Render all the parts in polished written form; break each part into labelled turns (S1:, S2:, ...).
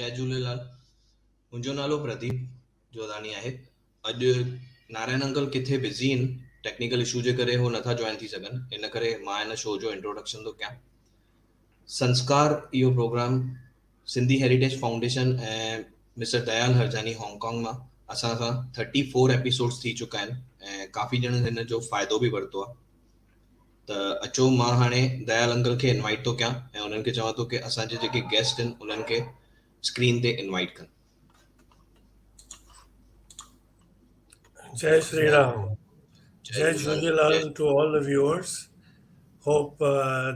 S1: जय झूलेलाल। मुंहिंजो नालो प्रदीप जोधानी आहे। अॼु नारायण अंकल किथे बिज़ी आहिनि, टेक्निकल इशू जे करे हो नथा जॉइन थी सघनि, इन करे मां हिन शो जो इंट्रोडक्शन थो कयां। संस्कार इहो प्रोग्राम सिंधी हेरिटेज फाउंडेशन ऐं मिस्टर दयाल हरजानी हांगकांग मां असां सां 34 एपिसोड्स थी चुका आहिनि ऐं काफ़ी ॼणनि हिन जो फ़ाइदो बि वरितो आहे। त अचो, मां हाणे दयाल अंकल खे इनवाइट थो कयां ऐं उन्हनि खे चवां थो कि असांजे जेके गेस्ट आहिनि उन्हनि खे स्क्रीन ते इनवाइट कनि।
S2: Jai Sri Ram. Jai Jhunjilal to all the viewers. Hope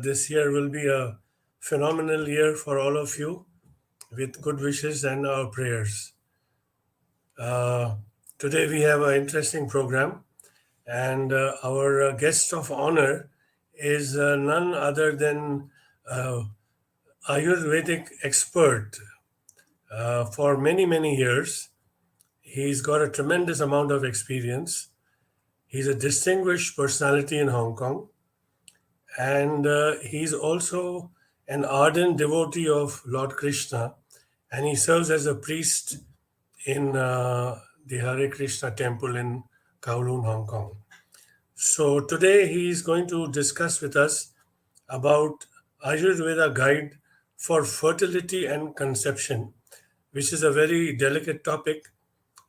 S2: this year will be a phenomenal year for all of you with good wishes and our prayers. Today we have an interesting program, and our guest of honor is none other than Ayurvedic expert for many, many years. He's got a tremendous amount of experience. He's a distinguished personality in Hong Kong, and he's also an ardent devotee of Lord Krishna, and he serves as a priest in the Hare Krishna temple in Kowloon, Hong Kong. So today he is going to discuss with us about Ayurveda guide for fertility and conception, which is a very delicate topic,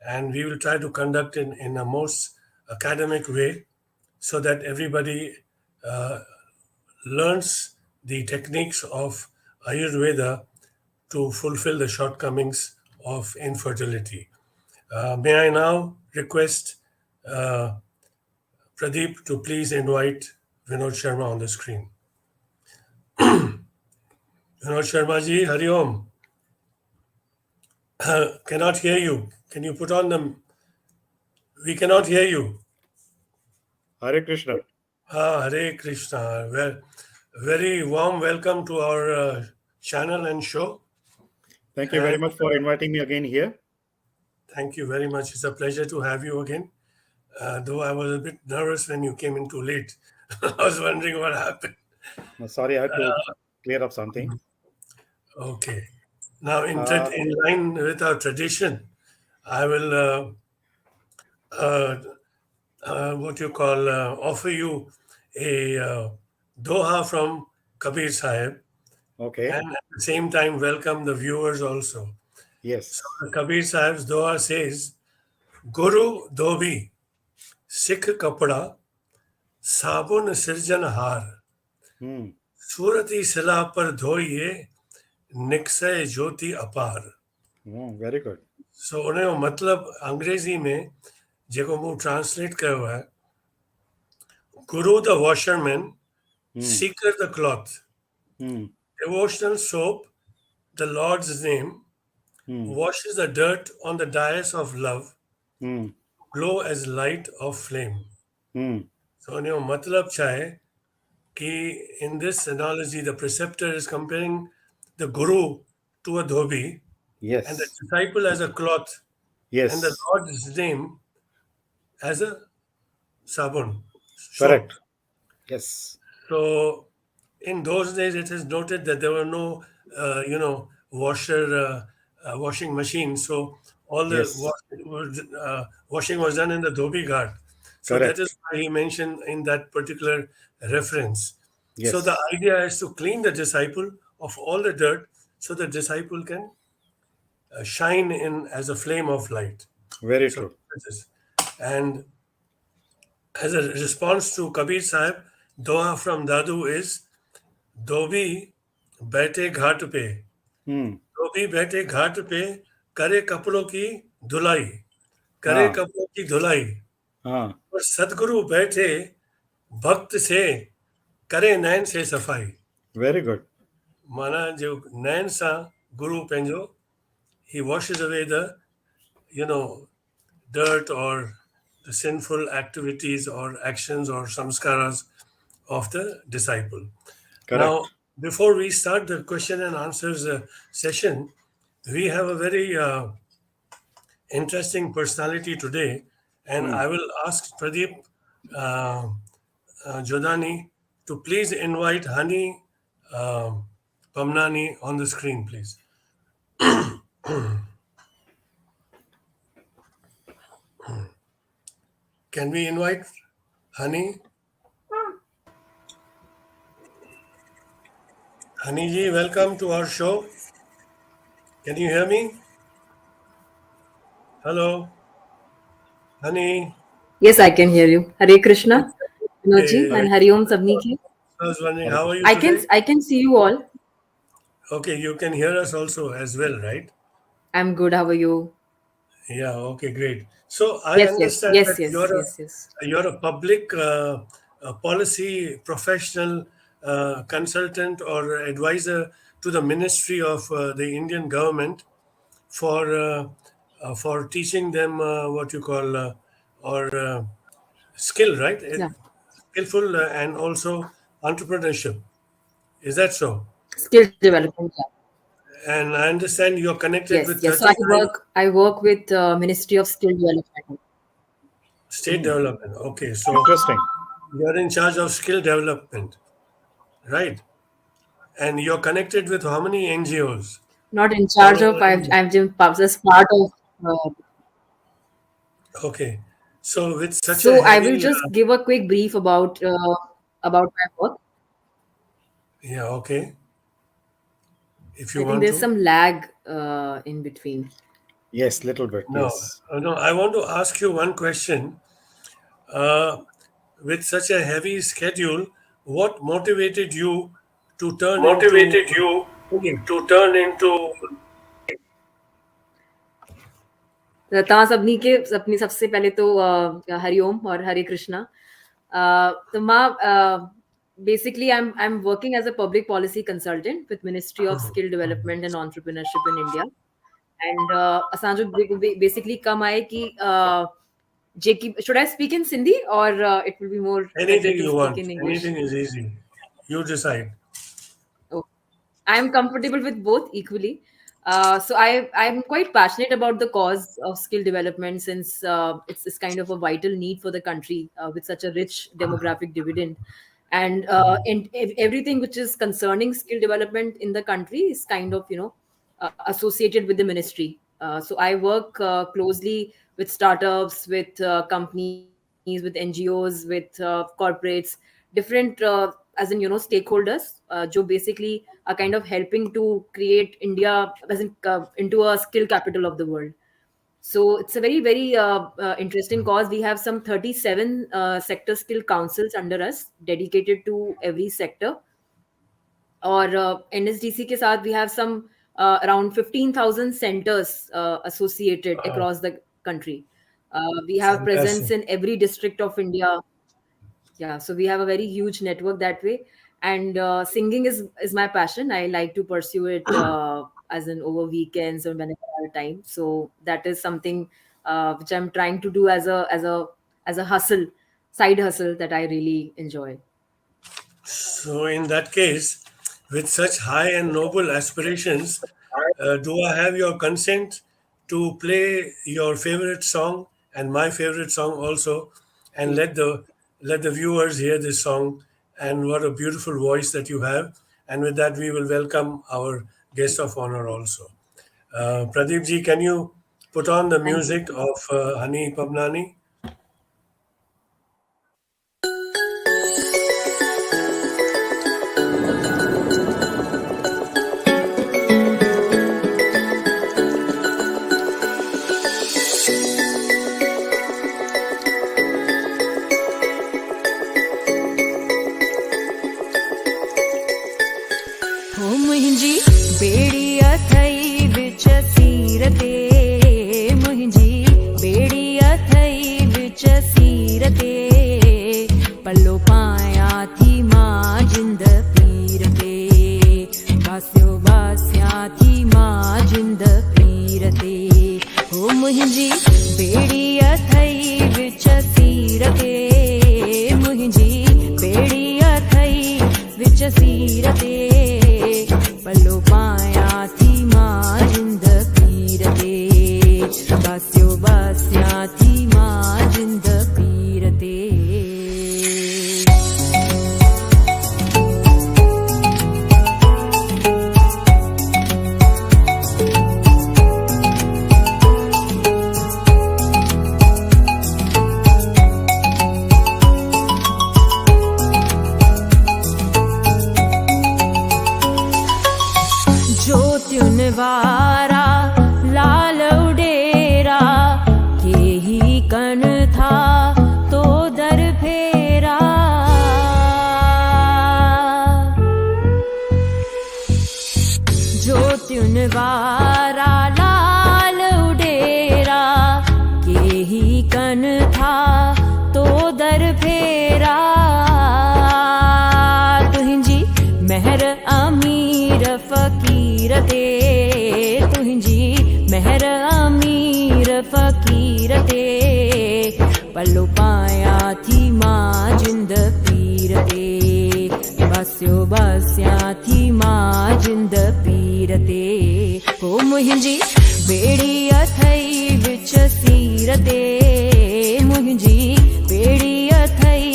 S2: and we will try to conduct it in a most academic way so that everybody learns the techniques of Ayurveda to fulfill the shortcomings of infertility. May I now request Pradeep to please invite Vinod Sharma on the screen. Vinod Sharma ji, Hari Om. Cannot hear you. Can you put on the... We cannot hear you.
S3: Hare Krishna.
S2: Hare Krishna. Well, very warm welcome to our channel and show.
S3: Thank you very much for inviting me again here.
S2: Thank you very much. It's a pleasure to have you again. Though I was a bit nervous when you came in too late. I was wondering what happened.
S3: Sorry, I had to clear up something.
S2: Okay. Now, in line with our tradition, I will offer you a doha from Kabir Sahib.
S3: Okay.
S2: And at the same time, welcome the viewers also.
S3: Yes.
S2: So Kabir Sahib's doha says, Guru Dhobi, Sikh Kapda, Sabun Sirjan Har, Surati Sila Par Dhoiye, Niksay Jyoti Apar.
S3: Very good.
S2: So उन्हें मतलब अंग्रेजी में जेको मूं translate कयो आहे, Guru the washerman, seeker the cloth, devotional soap, the Lord's name, washes the dirt on the dais of love, glow as light of flame. So उन्हें मतलब छा है कि in this analogy the preceptor is comparing the guru to a dhobi,
S3: Yes.
S2: and the disciple as a cloth,
S3: Yes.
S2: and the Lord's name as a sabun.
S3: Correct. Yes.
S2: So in those days, it is noted that there were no, washing machines. So all the washing was done in the dhobi ghat. So
S3: Correct.
S2: that is why he mentioned in that particular reference.
S3: Yes.
S2: So the idea is to clean the disciple of all the dirt so the disciple can shine in as a flame of light.
S3: Very true.
S2: And as a response to Kabir Sahib, doha from Dadu is Dhobi बैठे घाट पे, धोबी बैठे घाट पे, करे कपड़ों की धुलाई, करे कपड़ों की धुलाई, और सदगुरु बैठे भक्त से करे नैन से सफाई.
S3: Very good.
S2: माना जो नैन सा गुरु पंहिंजो, he washes away the dirt or the sinful activities or actions or samskaras of the disciple.
S3: Correct.
S2: Now, before we start the question and answers session, we have a very interesting personality today, and I will ask Pradeep Jodani to please invite Hani Pamnani on the screen, please. Can we invite Honey? Honey ji, welcome to our show. Can you hear me? Hello, Honey.
S4: Yes, I can hear you. Hare Krishna, Vinodji,
S2: Okay,
S4: and Hari Om Sabni ki.
S2: I was wondering,
S3: Hare
S2: how are you
S3: Krishna.
S2: today?
S4: I can see you all.
S2: Okay, you can hear us also as well, right?
S4: I'm good. How are you?
S2: Yeah, okay, great. So I
S4: Yes, yes,
S2: understand
S4: yes,
S2: that
S4: yes, yes, yes.
S2: you're a public policy professional, consultant or advisor to the Ministry of the Indian government for teaching them what you call or skill, right?
S4: Yeah.
S2: Skillful and also entrepreneurship. Is that so?
S4: Skill development. Yeah.
S2: And I understand you're connected
S4: Yes,
S2: with
S4: yes. So
S2: 39
S4: I work with Ministry of Skill Development.
S2: state development. Okay, so
S3: Interesting.
S2: you're in charge of skill development, right? And you're connected with how many NGOs
S4: Not in
S2: all
S4: charge of.
S2: over India?
S4: I'm just part of. Uh,
S2: Okay, so with such a
S4: so I will
S2: heavy,
S4: just give a quick brief about my work.
S2: yeah, okay, if you
S4: I think
S2: want
S4: there's
S2: to.
S4: some lag in between.
S3: Yes, little bit.
S2: No,
S3: Yes.
S2: no, I want to ask you one question. With such a heavy schedule, what motivated you to turn into Motivated you singing?
S4: त तव्हां सभिनी खे सभिनी सबसे पहले तो हरिओम और हरे कृष्णा त मां basically I'm working as a public policy consultant with Ministry of Skill Development and Entrepreneurship in India and असांजो basically कम आहे कि जेकी should I speak in Sindhi or it will be more better
S2: Anything
S4: to
S2: you
S4: speak
S2: want,
S4: in English?
S2: anything is easy. You decide.
S4: Oh, I'm comfortable with both equally. So I'm quite passionate about the cause of skill development since it's kind of a vital need for the country with such a rich demographic dividend. And everything which is concerning skill development in the country is kind of associated with the ministry. So I work closely with startups, with companies, with NGOs, with corporates, different as in stakeholders jo basically are kind of helping to create India as in, into a skill capital of the world. So it's a very interesting cause. We have some 37 sector skill councils under us dedicated to every sector. Or NSDC के साथ we have some around 15,000 centers associated
S2: Wow,
S4: across the country. We have presence
S2: fantastic.
S4: in every district of India. Yeah, so we have a very huge network that way. And singing is my passion. I like to pursue it as in over weekends or whenever I have time. So that is something which I'm trying to do as a hustle, side hustle that I really enjoy.
S2: So, in that case, with such high and noble aspirations, do I have your consent to play your favorite song and my favorite song also, and
S4: Please.
S2: let the viewers hear this song and what a beautiful voice that you have. And with that, we will welcome our guest of honor also. Pradeep ji, can you put on the
S4: Thank you.
S2: music of Hani Pabnani?
S5: हो मुंहिंजी बेड़ी अथई विच सीर ते मुंहिंजी बेड़ी अथई चुनवारा लाल उडेरा यही कन था तो दर फेरा जो चुनवारा लाल उडेरा यही कन था तो दर फेरा तुहिंजी मेहर अमीर फकीर ते तुहिंजी मेहर अमीर फकीर ते पल्लो पाया थी मां जिंद पीर ते बस्यो बस्या थी मां जिंद पीर ते को मुंहिंजी बेड़ी अथई विच सीर ते मुंहिंजी बेड़ी अथई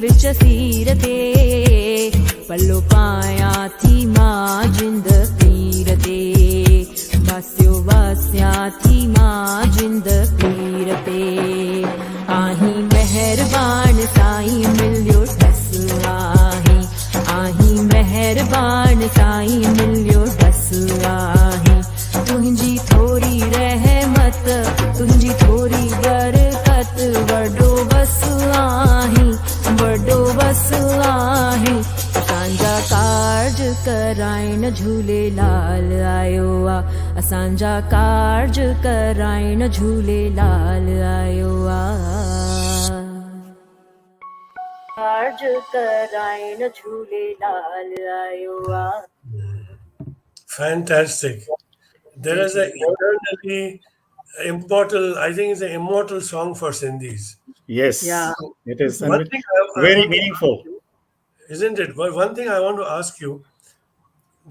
S5: विच सीर ते पल्लो पाया थी मां जिंद पीर ते बस्यो बस्या थी मां जिंद पीर ते आही मेहरबान साईं मिलियो डस आही मेहरबान साईं मिलियो डस आही तुंहिंजी थोरी रहमत तुंहिंजी थोरी बरकत वॾो बस आही वॾो बस आही असांजा कार्ज कराइण झूलेलाल आयो आ असांजा कार्ज कराइण झूलेलाल आयो आ कार्ज कराइण झूलेलाल आयो आ
S2: Fantastic. There is an eternally immortal, I think it's an immortal song for Sindhis.
S3: Yes.
S4: Yeah.
S3: It is. And
S2: One thing I
S3: very
S2: want to
S3: meaningful.
S2: ask you, isn't it? But one thing I want to ask you,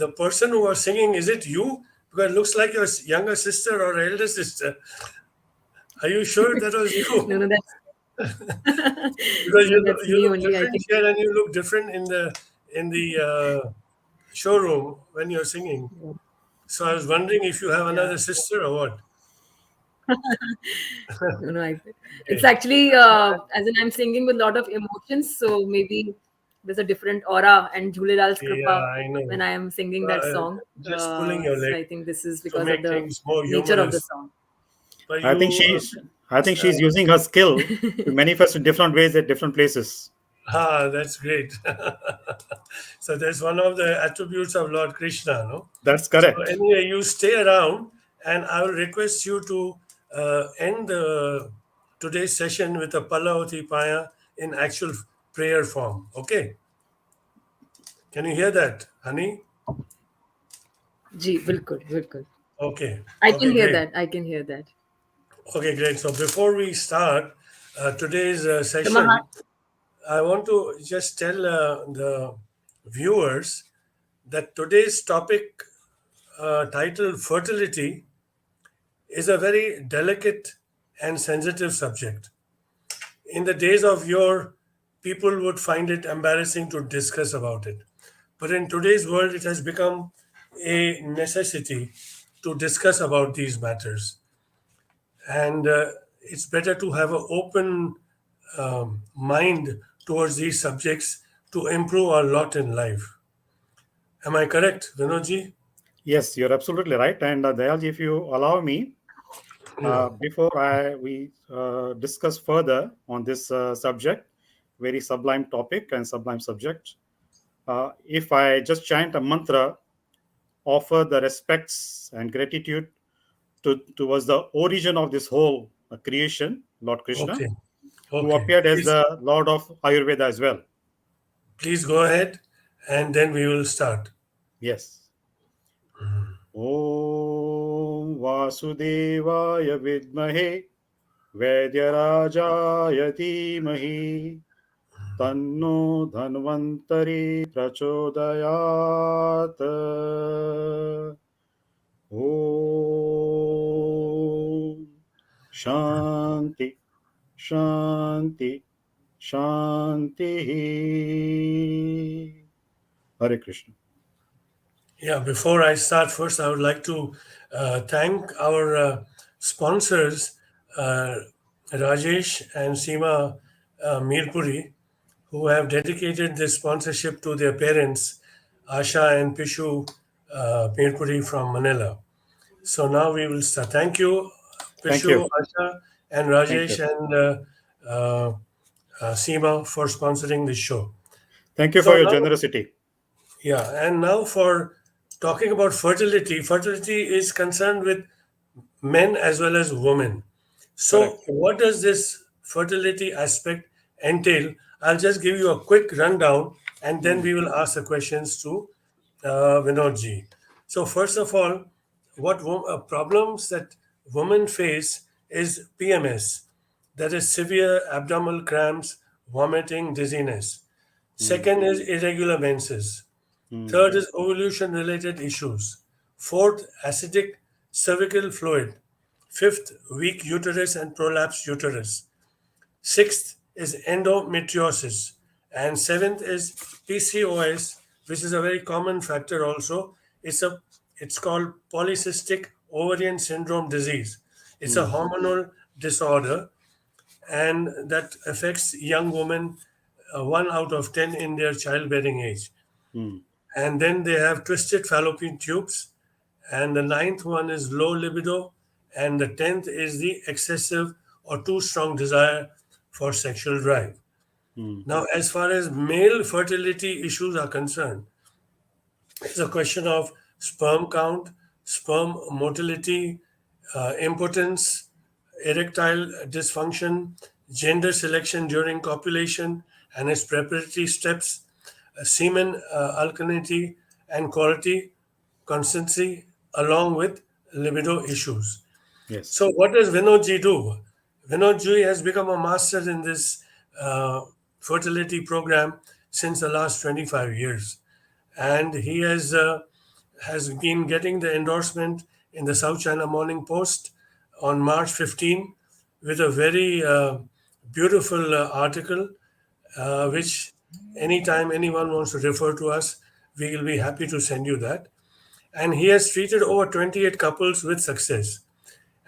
S2: the person who was singing, is it you? Because it looks like your younger sister or elder sister. Are you sure that was you?
S4: No, that's
S2: Because
S4: no, that's
S2: you
S4: me
S2: look
S4: only. I
S2: different
S4: think.
S2: here and you look different in the showroom when you're singing. So I was wondering if you have another sister or what.
S4: No, it's actually as in I'm singing with a lot of emotions, so maybe there's a different aura and Jhulelal's
S2: Yeah,
S4: kripa
S2: I know.
S4: when I am singing that song.
S2: Just pulling your
S4: So
S2: leg
S4: I think this is
S2: to
S4: because of
S2: make
S4: the
S2: things more
S4: nature of the
S2: humorous.
S4: song.
S2: But
S3: I think
S2: you,
S3: she's using her skill to manifest in different ways at different places.
S2: that's great. So that's one of the attributes of Lord Krishna, no?
S3: That's
S2: So
S3: correct.
S2: anyway, you stay around, and I will request you to end today's session with a Palavati Paya in actual prayer form. Okay? Can you hear that, honey?
S4: Ji, bilkul, bilkul.
S2: Okay.
S4: I
S2: Okay,
S4: can hear
S2: great.
S4: that. I can hear that.
S2: Okay, great. So before we start today's session,
S4: Maha-
S2: I want to just tell the viewers that today's topic, titled fertility, is a very delicate and sensitive subject. In the days of yore, people would find it embarrassing to discuss about it. But in today's world, it has become a necessity to discuss about these matters. And it's better to have an open mind towards these subjects to improve our lot in life. Am I correct, Vinodji?
S3: Yes, you're absolutely right. And Dayalji, if you allow me, before we discuss further on this subject, very sublime topic and sublime subject, if I just chant a mantra, offer the respects and gratitude towards the origin of this whole creation, Lord Krishna,
S2: Okay.
S3: who
S2: Okay.
S3: appeared as the Lord of Ayurveda as well.
S2: Please go ahead, and then we will start.
S3: Yes. Om Vasudevaya Vidmahe Vaidyarajaya Dhimahi Tanno Dhanvantari Prachodayat. Om Shanti Shanti Shanti. Hare Krishna.
S2: Yeah, before I start, first I would like to thank our sponsors, Rajesh and Seema Mirpuri, who have dedicated this sponsorship to their parents, Asha and Pishu Mirpuri from Manila. So now we will start. Thank you,
S3: Thank
S2: Pishu,
S3: you.
S2: Asha, and
S3: Thank
S2: Rajesh
S3: you.
S2: and Seema for sponsoring this show.
S3: Thank you
S2: So
S3: for your
S2: now,
S3: generosity.
S2: yeah, and now for talking about fertility. Fertility is concerned with men as well as women. So,
S3: Correct.
S2: what does this fertility aspect entail? I'll just give you a quick rundown and then
S3: Mm,
S2: we will ask the questions to Vinodji. So, first of all, what problems that women face is PMS, that is severe abdominal cramps, vomiting, dizziness.
S3: mm,
S2: Second is irregular menses.
S3: mm,
S2: Third is ovulation related issues. Fourth, acidic cervical fluid. Fifth, weak uterus and prolapsed uterus. Sixth is endometriosis. And seventh is PCOS, which is a very common factor also. It's called polycystic ovarian syndrome disease. It's a
S3: mm,
S2: hormonal disorder and that affects young women, 1 out of 10 in their childbearing age.
S3: mm,
S2: And then they have twisted fallopian tubes. And the ninth one is low libido. And the 10th is the excessive or too strong desire for sexual drive.
S3: mm,
S2: Now, as far as male fertility issues are concerned, it's a question of sperm count, sperm motility, impotence, erectile dysfunction, gender selection during copulation, and its preparatory steps, semen alkalinity and quality, constancy, along with libido issues.
S3: yes.
S2: So, what does Vinodji do? Vinodji has become a master in this uh, fertility program since the last 25 years. And he has been getting the endorsement in the South China Morning Post on March 15 with a very beautiful article, which anytime anyone wants to refer to us, we will be happy to send you that. And he has treated over 28 couples with success.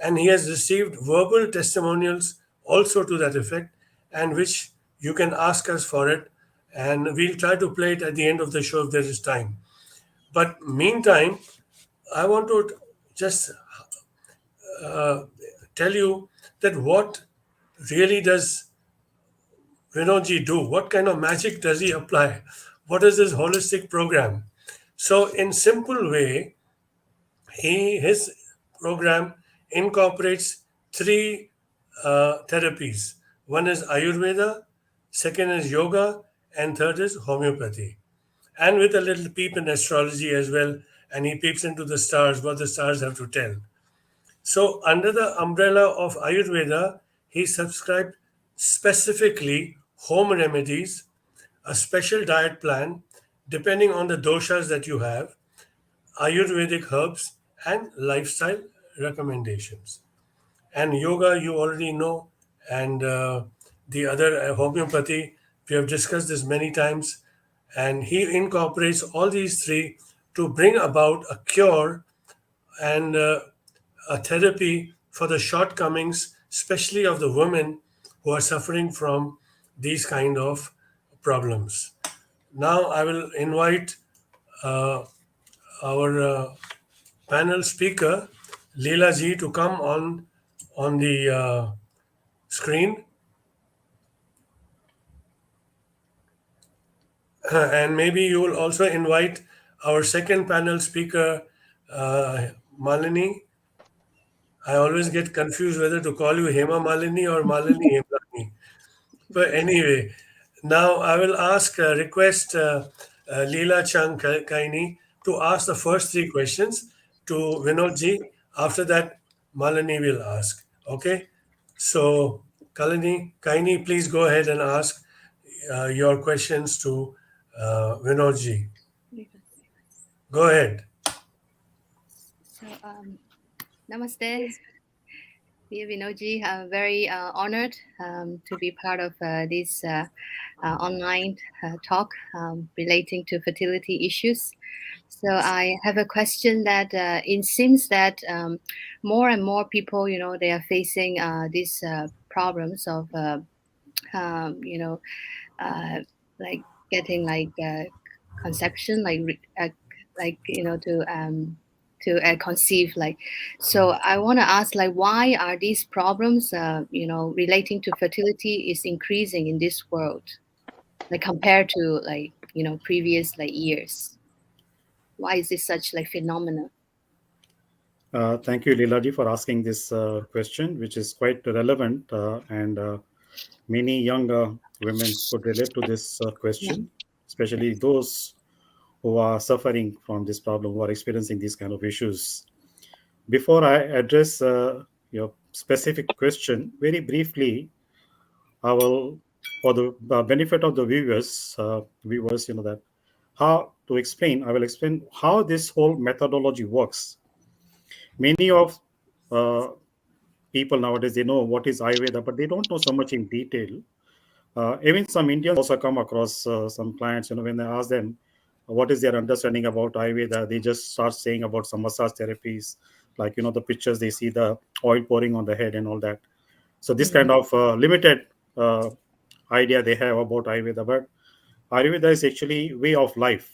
S2: And he has received verbal testimonials also to that effect, and which you can ask us for it. And we'll try to play it at the end of the show if there is time. But meantime, I want to just tell you that what really does Vinodji do? What kind of magic does he apply? What is this holistic program? So, in simple way, his program incorporates three therapies. One is Ayurveda, second is yoga, and third is homeopathy. And with a little peep in astrology as well. And he peeps into the stars, what the stars have to tell. So, under the umbrella of Ayurveda, he subscribed specifically home remedies, a special diet plan, depending on the doshas that you have, Ayurvedic herbs, and lifestyle recommendations. And yoga, you already know, and the other homeopathy, we have discussed this many times. And he incorporates all these three to bring about a cure and a therapy for the shortcomings, especially of the women who are suffering from these kind of problems. Now I will invite uh, our panel speaker, Leela ji, to come on the screen, and maybe you will also invite our second panel speaker, Malini. I always get confused whether to call you Hema Malini or Malini Hemlani. But anyway, now I will request Leela Chang Kaini to ask the first three questions to Vinodji. After that, Malini will ask. Okay? So, Kalini, Kaini, please go ahead and ask your questions to Vinodji. Go ahead.
S6: So, namaste, dear Vinoji. I'm very honored to be part of this online talk relating to fertility issues. So I have a question that it seems that more and more people, they are facing these problems of, you know, like getting like conception, like to to conceive. Like, so I want to ask, like, why are these problems, relating to fertility is increasing in this world, like compared to like previous like years? Why is this such like phenomenon?
S3: Thank you, Leelaji, for asking this question, which is quite relevant, and many young women could relate to this
S6: Yeah.
S3: question, especially those who are suffering from this problem, who are experiencing these kind of issues. Before I address your specific question, very briefly, I will, for the benefit of the viewers, that how to explain. I will explain how this whole methodology works. Many of uh, people nowadays, they know what is Ayurveda, but they don't know so much in detail. Even some Indians also come across some clients, when I ask them what is their understanding about Ayurveda, they just start saying about some massage therapies, like, the pictures they see, the oil pouring on the head and all that. So this kind of limited uh, idea they have about Ayurveda. But Ayurveda is actually way of life.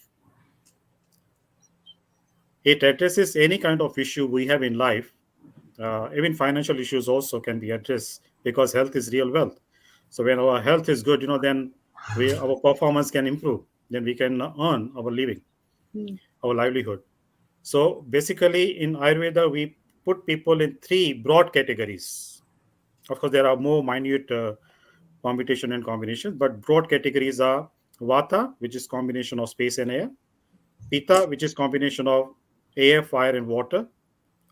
S3: It addresses any kind of issue we have in life. Even financial issues also can be addressed, because health is real wealth. So when our health is good, then our performance can improve. Then we can earn our living,
S6: Mm.
S3: our livelihood. So basically, in Ayurveda, we put people in three broad categories. Of course, there are more minute computation and combinations, but broad categories are Vata, which is combination of space and air; Pitta, which is combination of air, fire, and water.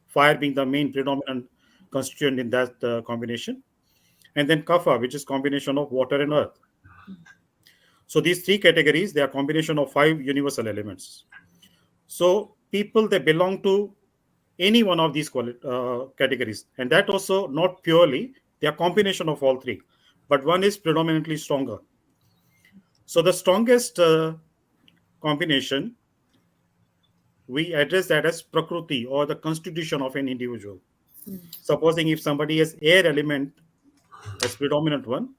S3: Fire being the main predominant constituent in that combination, and then Kapha, which is combination of water and earth. So these three categories, they are combination of five universal elements. So people, they belong to any one of these categories, and that also not purely, they are combination of all three, but one is predominantly stronger. So the strongest combination, we address that as Prakriti, or the constitution of an individual. Supposing if somebody has air element as predominant one,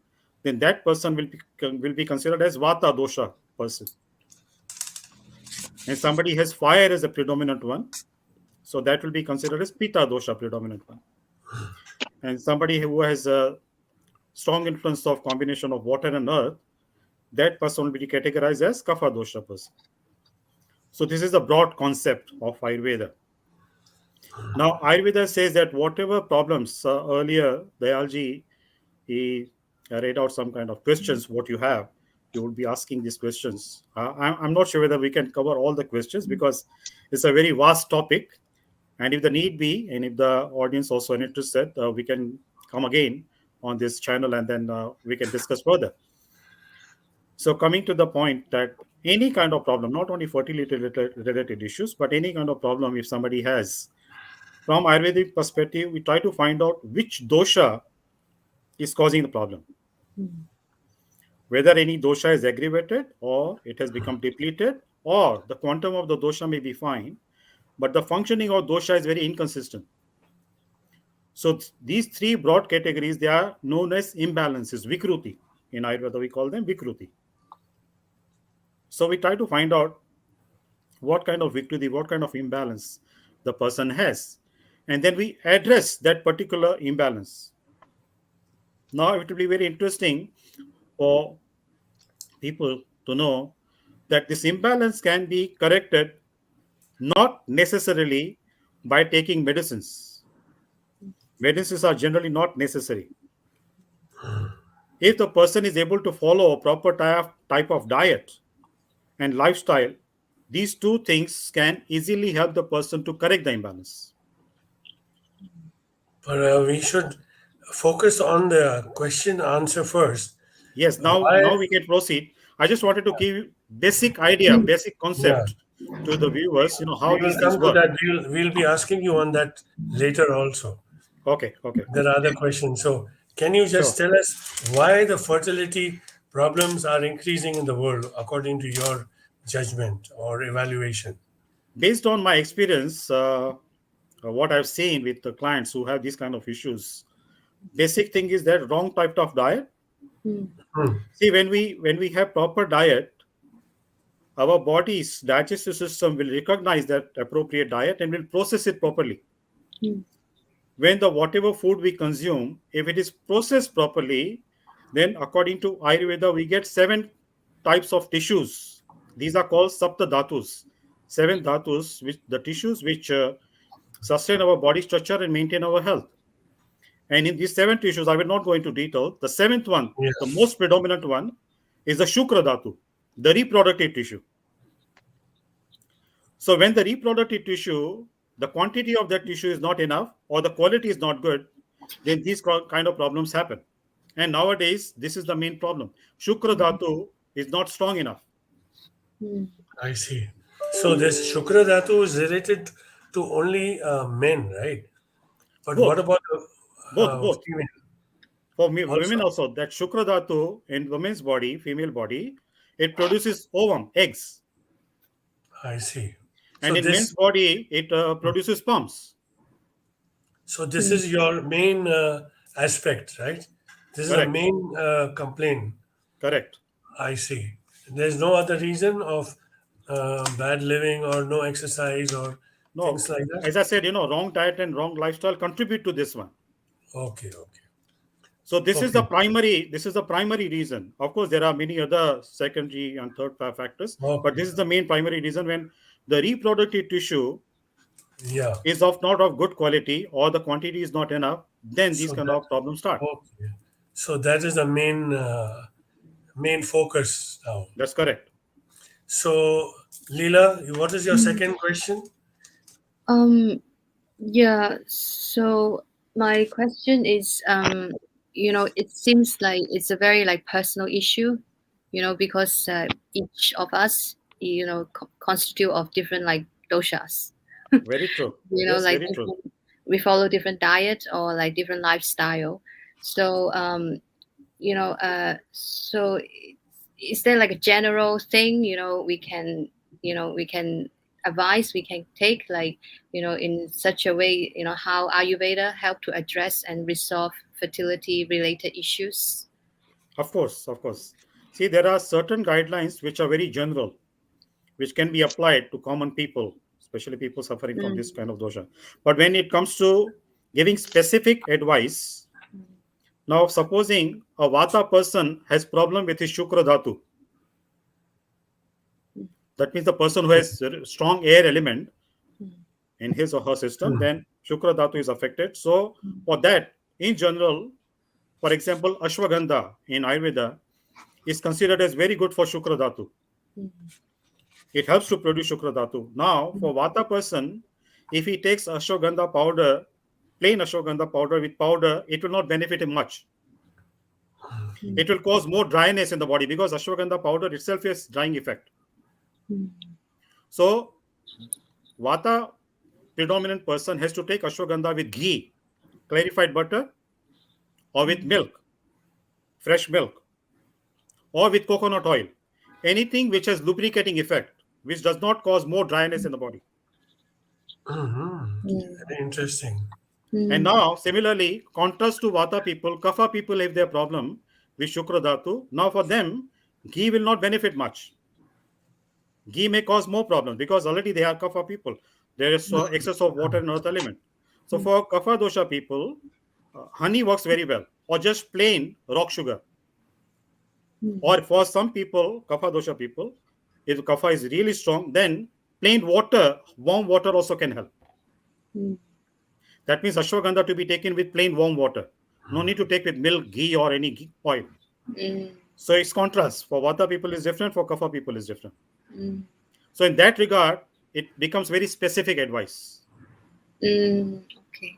S3: then that person will be considered as Vata dosha person. And somebody has fire as a predominant one, so that will be considered as Pitta dosha predominant one. And somebody who has a strong influence of combination of water and earth, that person will be categorized as Kapha dosha person. So this is the broad concept of Ayurveda. Now Ayurveda says that whatever problems, earlier Dayalji, he read out some kind of questions what you have, you would be asking these questions. I'm not sure whether we can cover all the questions, because it's a very vast topic, and if the need be, and if the audience also are interested, we can come again on this channel, and then we can discuss further. So coming to the point, that any kind of problem, not only fertility related issues, but any kind of problem if somebody has, from Ayurvedic perspective, we try to find out which dosha is causing the problem, whether any dosha is aggravated, or it has become depleted, or the quantum of the dosha may be fine, but the functioning of dosha is very inconsistent. So these three broad categories, they are known as imbalances, vikruti. In Ayurveda, we call them vikruti. So we try to find out what kind of vikruti, what kind of imbalance the person has, and then we address that particular imbalance. Now it will be very interesting for people to know that this imbalance can be corrected, not necessarily by taking medicines. Medicines are generally not necessary. If the person is able to follow a proper type of diet and lifestyle, these two things can easily help the person to correct the imbalance.
S2: But we should focus on the question answer first.
S3: Yes, now
S2: Why?
S3: we can proceed. I just wanted to give basic idea, basic
S2: Yeah,
S3: concept to the viewers, how
S2: we will
S3: these things
S2: come to
S3: work.
S2: that. We'll be asking you on that later also.
S3: Okay, okay,
S2: There are other questions. So, can you just
S3: sure.
S2: tell us why the fertility problems are increasing in the world according to your judgment or evaluation?
S3: Based on my experience, what I've seen with the clients who have these kind of issues, basic thing is that wrong type of diet.
S2: Hmm.
S3: See, when we have proper diet, our body's digestive system will recognize that appropriate diet and will process it properly.
S6: Mm.
S3: When the whatever food we consume, if it is processed properly, then according to Ayurveda, we get 7 types of tissues. These are called sapta dhatus. 7 dhatus, which the tissues which sustain our body structure and maintain our health. And in these 7 tissues, I will not go into detail. The seventh one, the
S2: Yes.
S3: most predominant one, is the shukra dhatu, the reproductive tissue. So when the reproductive tissue, the quantity of that tissue is not enough or the quality is not good, then these kind of problems happen. And nowadays, this is the main problem. Shukra dhatu is not strong enough.
S6: Mm.
S2: I see. So this Shukra Dhatu is related to only men, right? But what
S3: Both,
S2: about
S3: both.
S2: female
S3: For me, women
S2: also?
S3: also, that shukra dhatu in women's body, female body, it produces ovum, eggs.
S2: I see. So
S3: And in men's
S2: this,
S3: body, it produces sperms.
S2: so this
S6: Mm.
S2: is your main aspect, right? This is the
S3: Correct,
S2: main complaint.
S3: correct.
S2: I see. There's no other reason of bad living or no exercise or things
S3: No,
S2: like that.
S3: as I said, wrong diet and wrong lifestyle contribute to this one.
S2: Okay, okay,
S3: So this is the
S2: okay,
S3: primary. This is the primary reason. Of course, there are many other secondary and third factors, but
S2: okay.
S3: this is the main primary reason. When the reproductive tissue
S2: Yeah.
S3: is of not of good quality or the quantity is not enough, then these
S2: So
S3: kind
S2: that,
S3: of problems start.
S2: okay. So that is the main focus now.
S3: That's correct.
S2: So, Leela, what is your second question?
S6: Yeah, so my question is, it seems like it's a very like personal issue, because each of us, constitute of different like doshas,
S3: Very true. Yes,
S6: like
S3: very true.
S6: we follow different diet or like different lifestyle. So, so is there like a general thing, we can advise, we can take like, in such a way, how Ayurveda help to address and resolve fertility related issues?
S3: Of course, of course. See, there are certain guidelines which are very general, which can be applied to common people, especially people suffering from
S6: Mm.
S3: this kind of dosha. But when it comes to giving specific advice, now supposing a vata person has problem with his shukra dhatu, that means the person who has strong air element in his or her system, then shukra dhatu is affected. So for that, in general, for example, ashwagandha in Ayurveda is considered as very good for shukra dhatu. It helps to produce shukra dhatu. Now, for vata person, if he takes ashwagandha powder, plain ashwagandha powder with powder, it will not benefit him much. It will cause more dryness in the body because ashwagandha powder itself has drying effect. So, vata predominant person has to take ashwagandha with ghee, clarified butter, or with milk, fresh milk, or with coconut oil. Anything which has lubricating effect, which does not cause more dryness in the body.
S2: Very interesting.
S3: And now, similarly, contrast to vata people, kapha people have their problem with shukra dhatu. Now, for them, ghee will not benefit much. Ghee may cause more problems because already they are kapha people. There is excess of water and earth element. So, for kapha dosha people, honey works very well, or just plain rock sugar. Or for some people, kapha dosha people, if kapha is really strong, then plain water, warm water also can help. That means ashwagandha to be taken with plain warm water. No need to take with milk, ghee, or any oil. So it's contrast. For vata people is different, for kapha people is different. So in that regard, it becomes very specific advice.
S6: Okay.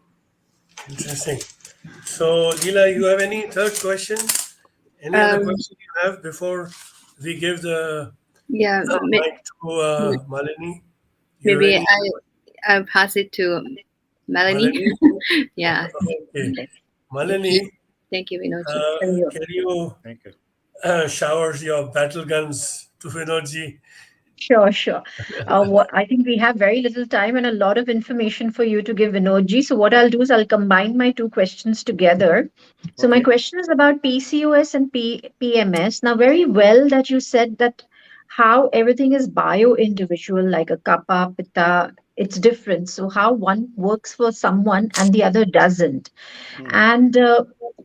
S2: Interesting. So, Leela, you have any third question? Any other question you have before we give the
S6: Yeah,
S2: mic to Malini? You
S6: maybe
S2: ready?
S6: I'll pass it to Melanie.
S2: Malini?
S6: Yeah.
S2: Okay. Malini,
S6: Thank you, Vinodji.
S2: can you
S3: Thank you.
S2: shower your battle guns to Vinodji?
S7: Sure, sure. I think we have very little time and a lot of information for you to give Vinodji. So what I'll do is I'll combine my two questions together. So my
S3: Okay.
S7: question is about PCOS and PMS. Now, very well that you said that how everything is bio-individual, like a kapha, pitta, it's different. So how one works for someone and the other doesn't. And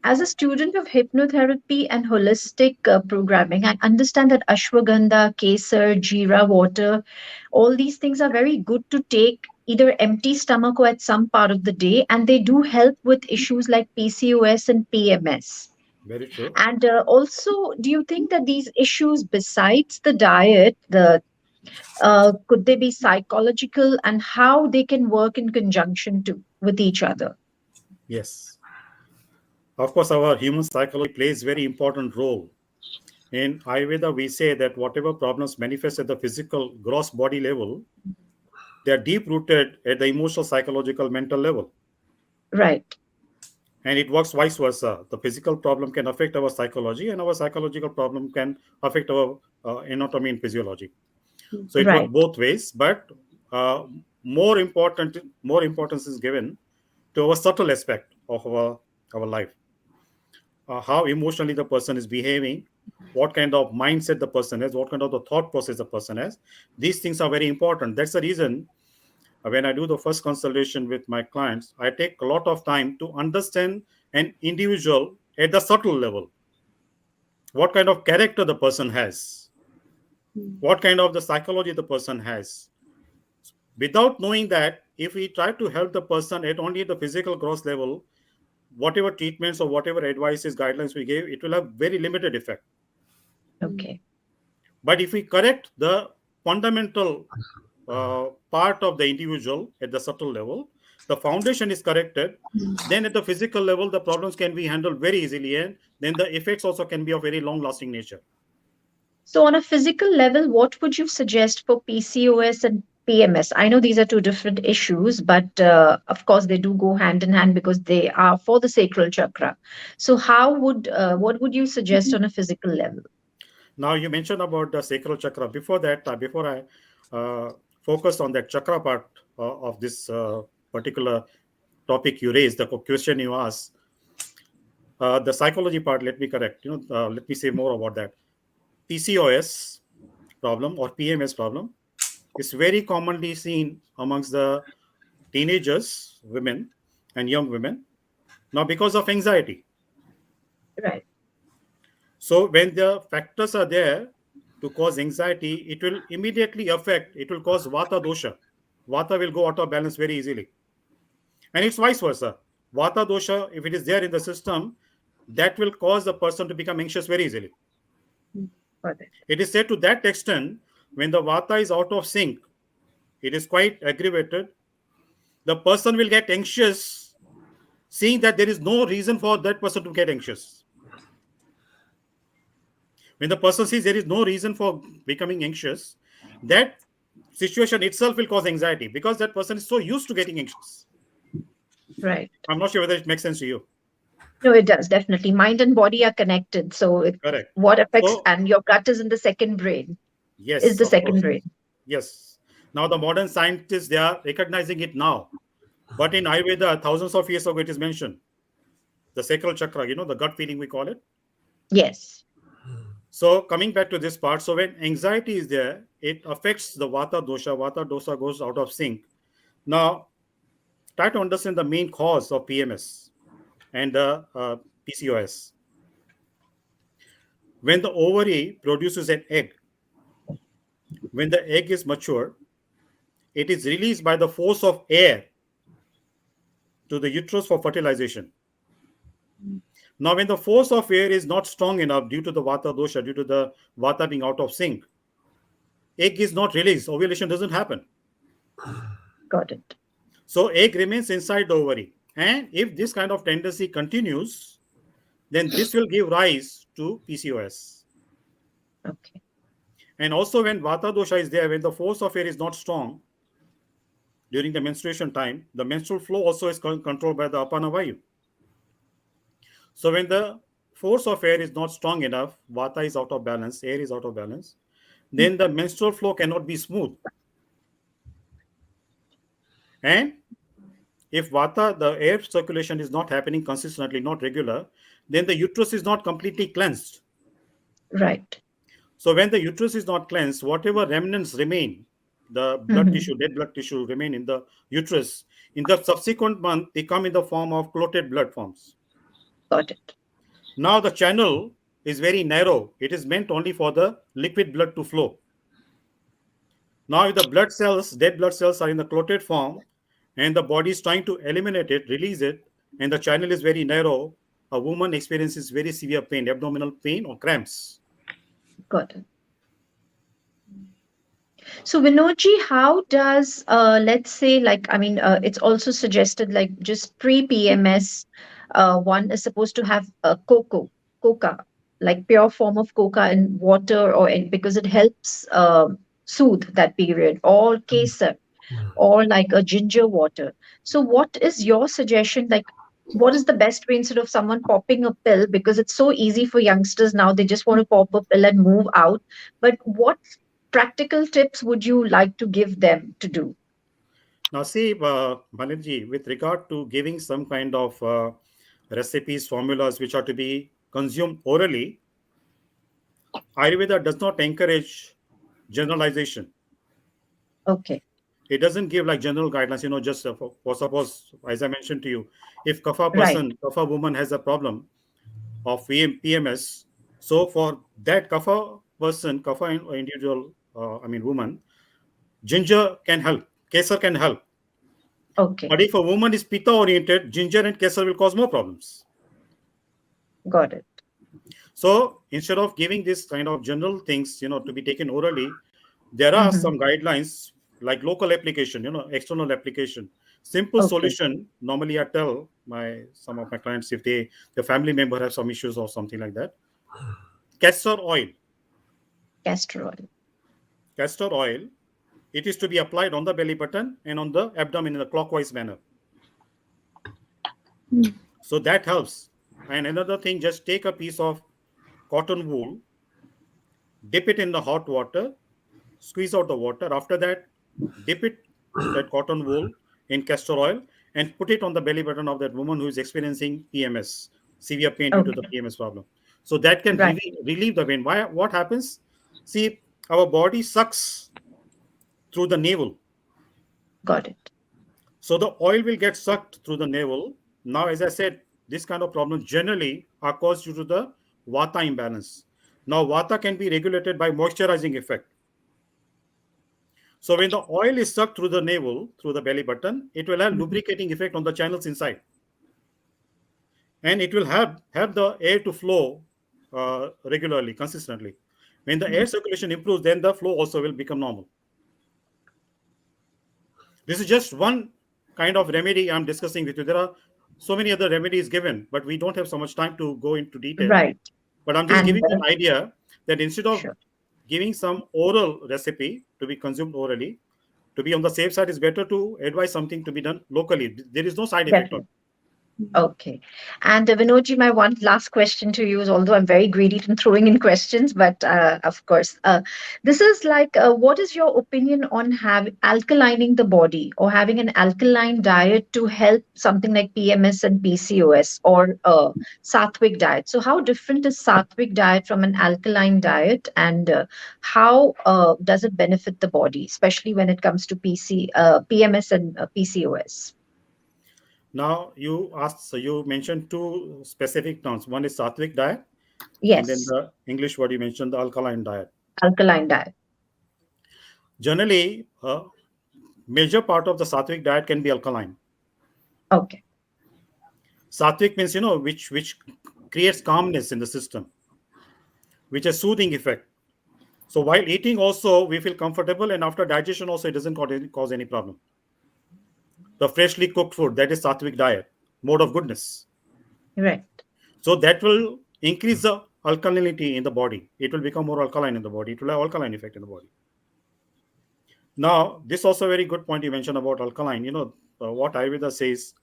S7: as a student of hypnotherapy and holistic programming, I understand that ashwagandha, kesar, jeera water, all these things are very good to take either empty stomach or at some part of the day, and they do help with issues like PCOS and PMS.
S3: Very true.
S7: And also, do you think that these issues, besides the diet, the could they be psychological, and how they can work in conjunction to with each other?
S3: Yes. Of course, our human psychology plays very important role. In Ayurveda, we say that whatever problems manifest at the physical gross body level, they are deep rooted at the emotional, psychological, mental level.
S7: Right.
S3: And it works vice versa. The physical problem can affect our psychology, and our psychological problem can affect our anatomy and physiology. So it works
S7: Right.
S3: both ways, but uh, more importance is given to our subtle aspect of our life. How emotionally the person is behaving, what kind of mindset the person has, what kind of the thought process the person has. These things are very important. That's the reason when I do the first consultation with my clients, I take a lot of time to understand an individual at the subtle level. What kind of character the person has, what kind of the psychology the person has. Without knowing that, if we try to help the person at only the physical gross level, whatever treatments or whatever advices, guidelines we gave, it will have very limited effect.
S7: Okay.
S3: But if we correct the fundamental part of the individual at the subtle level, the foundation is corrected, then at the physical level, the problems can be handled very easily, and then the effects also can be of very long lasting nature.
S7: So, on a physical level, what would you suggest for PCOS and PMS? I know these are two different issues, but of course they do go hand in hand because they are for the sacral chakra. So, what would you suggest on a physical level?
S3: Now, you mentioned about the sacral chakra. Before that, before I focus on that chakra part of this particular topic you raised, the question you asked, the psychology part, let me correct. Let me say more about that. PCOS problem or PMS problem is very commonly seen amongst the teenagers, women, and young women. Now, because of anxiety.
S7: Right.
S3: So, when the factors are there to cause anxiety, it will immediately affect, it will cause vata dosha. Vata will go out of balance very easily. And it's vice versa. Vata dosha, if it is there in the system, that will cause the person to become anxious very easily.
S7: Got it.
S3: It is said to that extent, when the vata is out of sync, it is quite aggravated. The person will get anxious, seeing that there is no reason for that person to get anxious. When the person sees there is no reason for becoming anxious, that situation itself will cause anxiety because that person is so used to getting anxious.
S7: Right.
S3: I'm not sure whether it makes sense to you.
S7: No, it does definitely. Mind and body are connected. So,
S3: Correct.
S7: what affects,
S3: So,
S7: and your gut is in the second brain, is
S3: yes,
S7: the
S3: of
S7: second
S3: course.
S7: brain.
S3: Yes. Now, the modern scientists, they are recognizing it now. But in Ayurveda, thousands of years ago, it is mentioned. The sacral chakra, the gut feeling we call it.
S7: Yes.
S3: So, coming back to this part, so when anxiety is there, it affects the vata dosha. Vata dosha goes out of sync. Now, try to understand the main cause of PMS and the PCOS. When the ovary produces an egg, when the egg is mature, it is released by the force of air to the uterus for fertilization. Now, when the force of air is not strong enough due to the vata dosha, due to the vata being out of sync, egg is not released, ovulation doesn't happen.
S7: Got it.
S3: So, egg remains inside the ovary. And if this kind of tendency continues, then this will give rise to PCOS.
S7: Okay.
S3: And also, when vata dosha is there, when the force of air is not strong during the menstruation time, the menstrual flow also is controlled by the apana vayu. So, when the force of air is not strong enough, vata is out of balance, air is out of balance, then the menstrual flow cannot be smooth. And if vata, the air circulation is not happening consistently, not regular, then the uterus is not completely cleansed.
S7: Right.
S3: So when the uterus is not cleansed, whatever remnants remain, the blood
S7: Mhm.
S3: tissue, dead blood tissue remain in the uterus. In the subsequent month, they come in the form of clotted blood forms.
S7: Got it.
S3: Now the channel is very narrow. It is meant only for the liquid blood to flow. Now if the blood cells, dead blood cells are in the clotted form and the body is trying to eliminate it, release it, and the channel is very narrow, a woman experiences very severe pain, abdominal pain or cramps.
S7: Got it. So, Vinodji, how does, let's say, like, I mean, it's also suggested like just pre-PMS, one is supposed to have coca, like pure form of coca in water or in, because it helps soothe that period, or kesar, or like a ginger water. So, what is your suggestion? Like, what is the best way instead of someone popping a pill? Because it's so easy for youngsters now, they just want to pop a pill and move out. But what practical tips would you like to give them to do?
S3: Now, see, Banerjee, with regard to giving some kind of recipes, formulas which are to be consumed orally, Ayurveda does not encourage generalization.
S7: Okay,
S3: It doesn't give like general guidelines, just for suppose, as I mentioned to you, if
S7: right.
S3: kapha woman has a problem of PMS, so for that kapha person, kapha individual, I mean woman, ginger can help, kesar can help.
S7: Okay,
S3: But if a woman is pitta oriented, ginger and kesar will cause more problems.
S7: got it.
S3: So instead of giving this kind of general things, to be taken orally, there are
S7: Hmm.
S3: some guidelines like local application, external application. Simple
S7: Okay,
S3: solution. Normally, I tell some of my clients if the family member has some issues or something like that. Castor oil.
S7: castor oil.
S3: Castor oil. It is to be applied on the belly button and on the abdomen in a clockwise manner. So that helps. And another thing, just take a piece of cotton wool, dip it in the hot water, squeeze out the water. After that, dip it, that cotton wool, in castor oil and put it on the belly button of that woman who is experiencing PMS, severe pain due to the
S7: Okay,
S3: PMS problem. So that can
S7: right.
S3: relieve the pain. Why? What happens? See, our body sucks through the navel.
S7: Got it.
S3: So the oil will get sucked through the navel. Now, as I said, this kind of problems generally are caused due to the vata imbalance. Now, vata can be regulated by moisturizing effect. So when the oil is sucked through the navel, through the belly button, it will have
S7: Mhm.
S3: lubricating effect on the channels inside, and it will have the air to flow regularly, consistently. When the air circulation improves, then the flow also will become normal. This is just one kind of remedy I'm discussing with you. There are so many other remedies given, but we don't have so much time to go into detail.
S7: Right.
S3: But I'm just
S7: And
S3: giving you an idea that instead of
S7: sure,
S3: giving some oral recipe to be consumed orally, to be on the safe side, is better to advise something to be done locally. There is no side effect on
S7: definitely. Okay. And Vinodji, my one last question to you is, although I'm very greedy in throwing in questions, but of course, this is like, what is your opinion on alkalining the body or having an alkaline diet to help something like PMS and PCOS, or sattvic diet? So, how different is sattvic diet from an alkaline diet, and how does it benefit the body, especially when it comes to PMS and PCOS?
S3: Now you asked, so you mentioned two specific terms. One is sattvic diet, and then
S7: Yes,
S3: the English word you mentioned, the alkaline diet.
S7: alkaline diet.
S3: Generally, a major part of the sattvic diet can be alkaline.
S7: Okay.
S3: Sattvic means which creates calmness in the system, which has soothing effect. So while eating also we feel comfortable, and after digestion also it doesn't cause any problem. The freshly cooked food, that is sattvic diet, mode of goodness.
S7: Right.
S3: So that will increase the alkalinity in the body. It will become more alkaline in the body. It will have alkaline effect in the body. Now, this also a very good point you mentioned about alkaline. What Ayurveda says,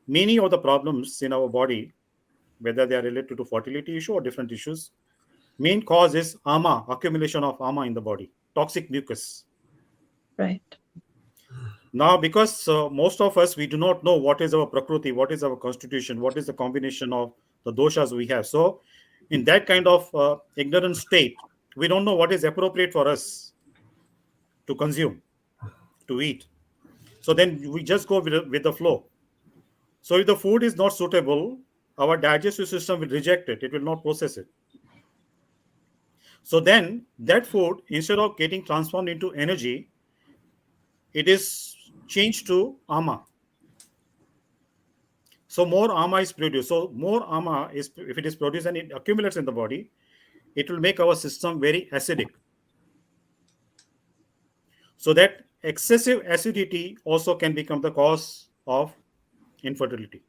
S3: many of the problems in our body, whether they are related to fertility issue or different issues, main cause is ama, accumulation of ama in the body, toxic mucus.
S7: Right.
S3: Now, because most of us, we do not know what is our prakriti, what is our constitution, what is the combination of the doshas we have. So, in that kind of ignorant state, we don't know what is appropriate for us to consume, to eat. So then we just go with the flow. So if the food is not suitable, our digestive system will reject it. It will not process it. So then that food, instead of getting transformed into energy, it is changed to ama. So more ama is produced. So more ama is, if it is produced and it accumulates in the body, it will make our system very acidic. So that excessive acidity also can become the cause of infertility.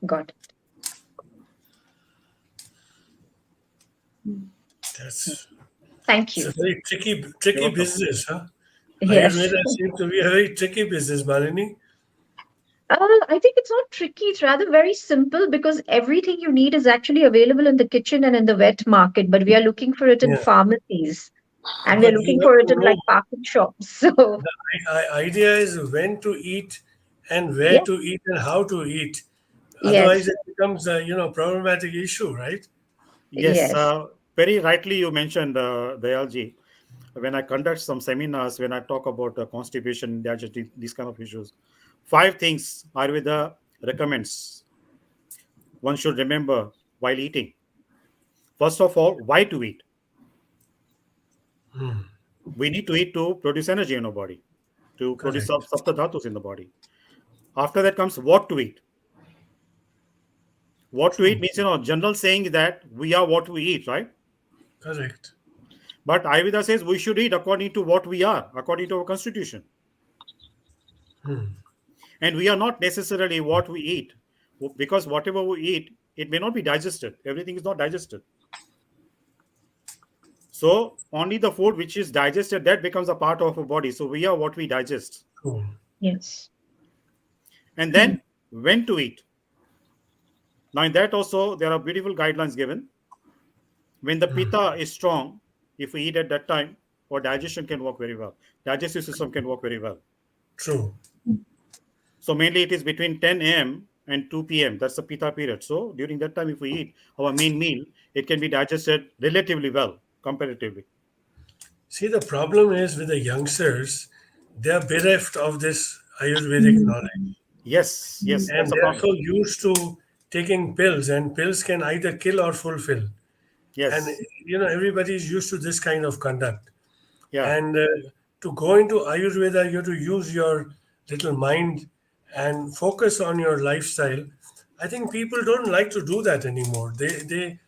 S7: Got it.
S2: That's
S7: Thank
S2: it's a
S7: you.
S2: very tricky
S3: You're welcome.
S2: business, huh?
S7: Yes.
S2: Ayurveda seems to be a very tricky business, Malini.
S7: I think it's not tricky. It's rather very simple because everything you need is actually available in the kitchen and in the wet market, but we are looking for it in
S2: Yeah,
S7: pharmacies and we are
S2: but you
S7: looking
S2: have
S7: for it
S2: to
S7: in
S2: know
S7: like packet shops. So,
S2: the idea is when to eat and where
S7: yeah,
S2: to eat and how to eat. Otherwise,
S7: yes,
S2: it becomes a problematic issue, right?
S3: Yes,
S7: yes.
S3: very rightly you mentioned, Dayalji. When I conduct some seminars, when I talk about constipation, digestive, these kind of issues, 5 things Ayurveda recommends one should remember while eating. First of all, why to eat?
S2: Hmm.
S3: We need to eat to produce energy in our body, to produce
S2: Correct.
S3: sapta dhatus in the body. After that comes what to eat. What to eat
S2: True.
S3: means, general saying that we are what we eat, right?
S2: Correct.
S3: But Ayurveda says we should eat according to what we are, according to our constitution.
S2: Hmm.
S3: And we are not necessarily what we eat, because whatever we eat, it may not be digested. Everything is not digested. So only the food which is digested, that becomes a part of our body. So we are what we digest.
S2: True.
S7: Yes.
S3: And then when to eat. Now in that also there are beautiful guidelines given. When the
S2: Hmm.
S3: pitta is strong, if we eat at that time, our digestion can work very well. Digestive system can work very well.
S2: True.
S3: So mainly it is between 10 a.m. and 2 p.m. That's the pitta period. So during that time, if we eat our main meal, it can be digested relatively well, comparatively.
S2: See, the problem is with the youngsters, they are bereft of this Ayurvedic
S7: Mm,
S2: knowledge.
S3: Yes, yes,
S2: And
S3: that's a
S2: they are
S3: problem.
S2: so used to taking pills, and pills can either kill or fulfill. And
S3: Yes,
S2: everybody is used to this kind of conduct.
S3: yeah,
S2: And to go into Ayurveda, you have to use your little mind and focus on your lifestyle. I think people don't like to do that anymore. They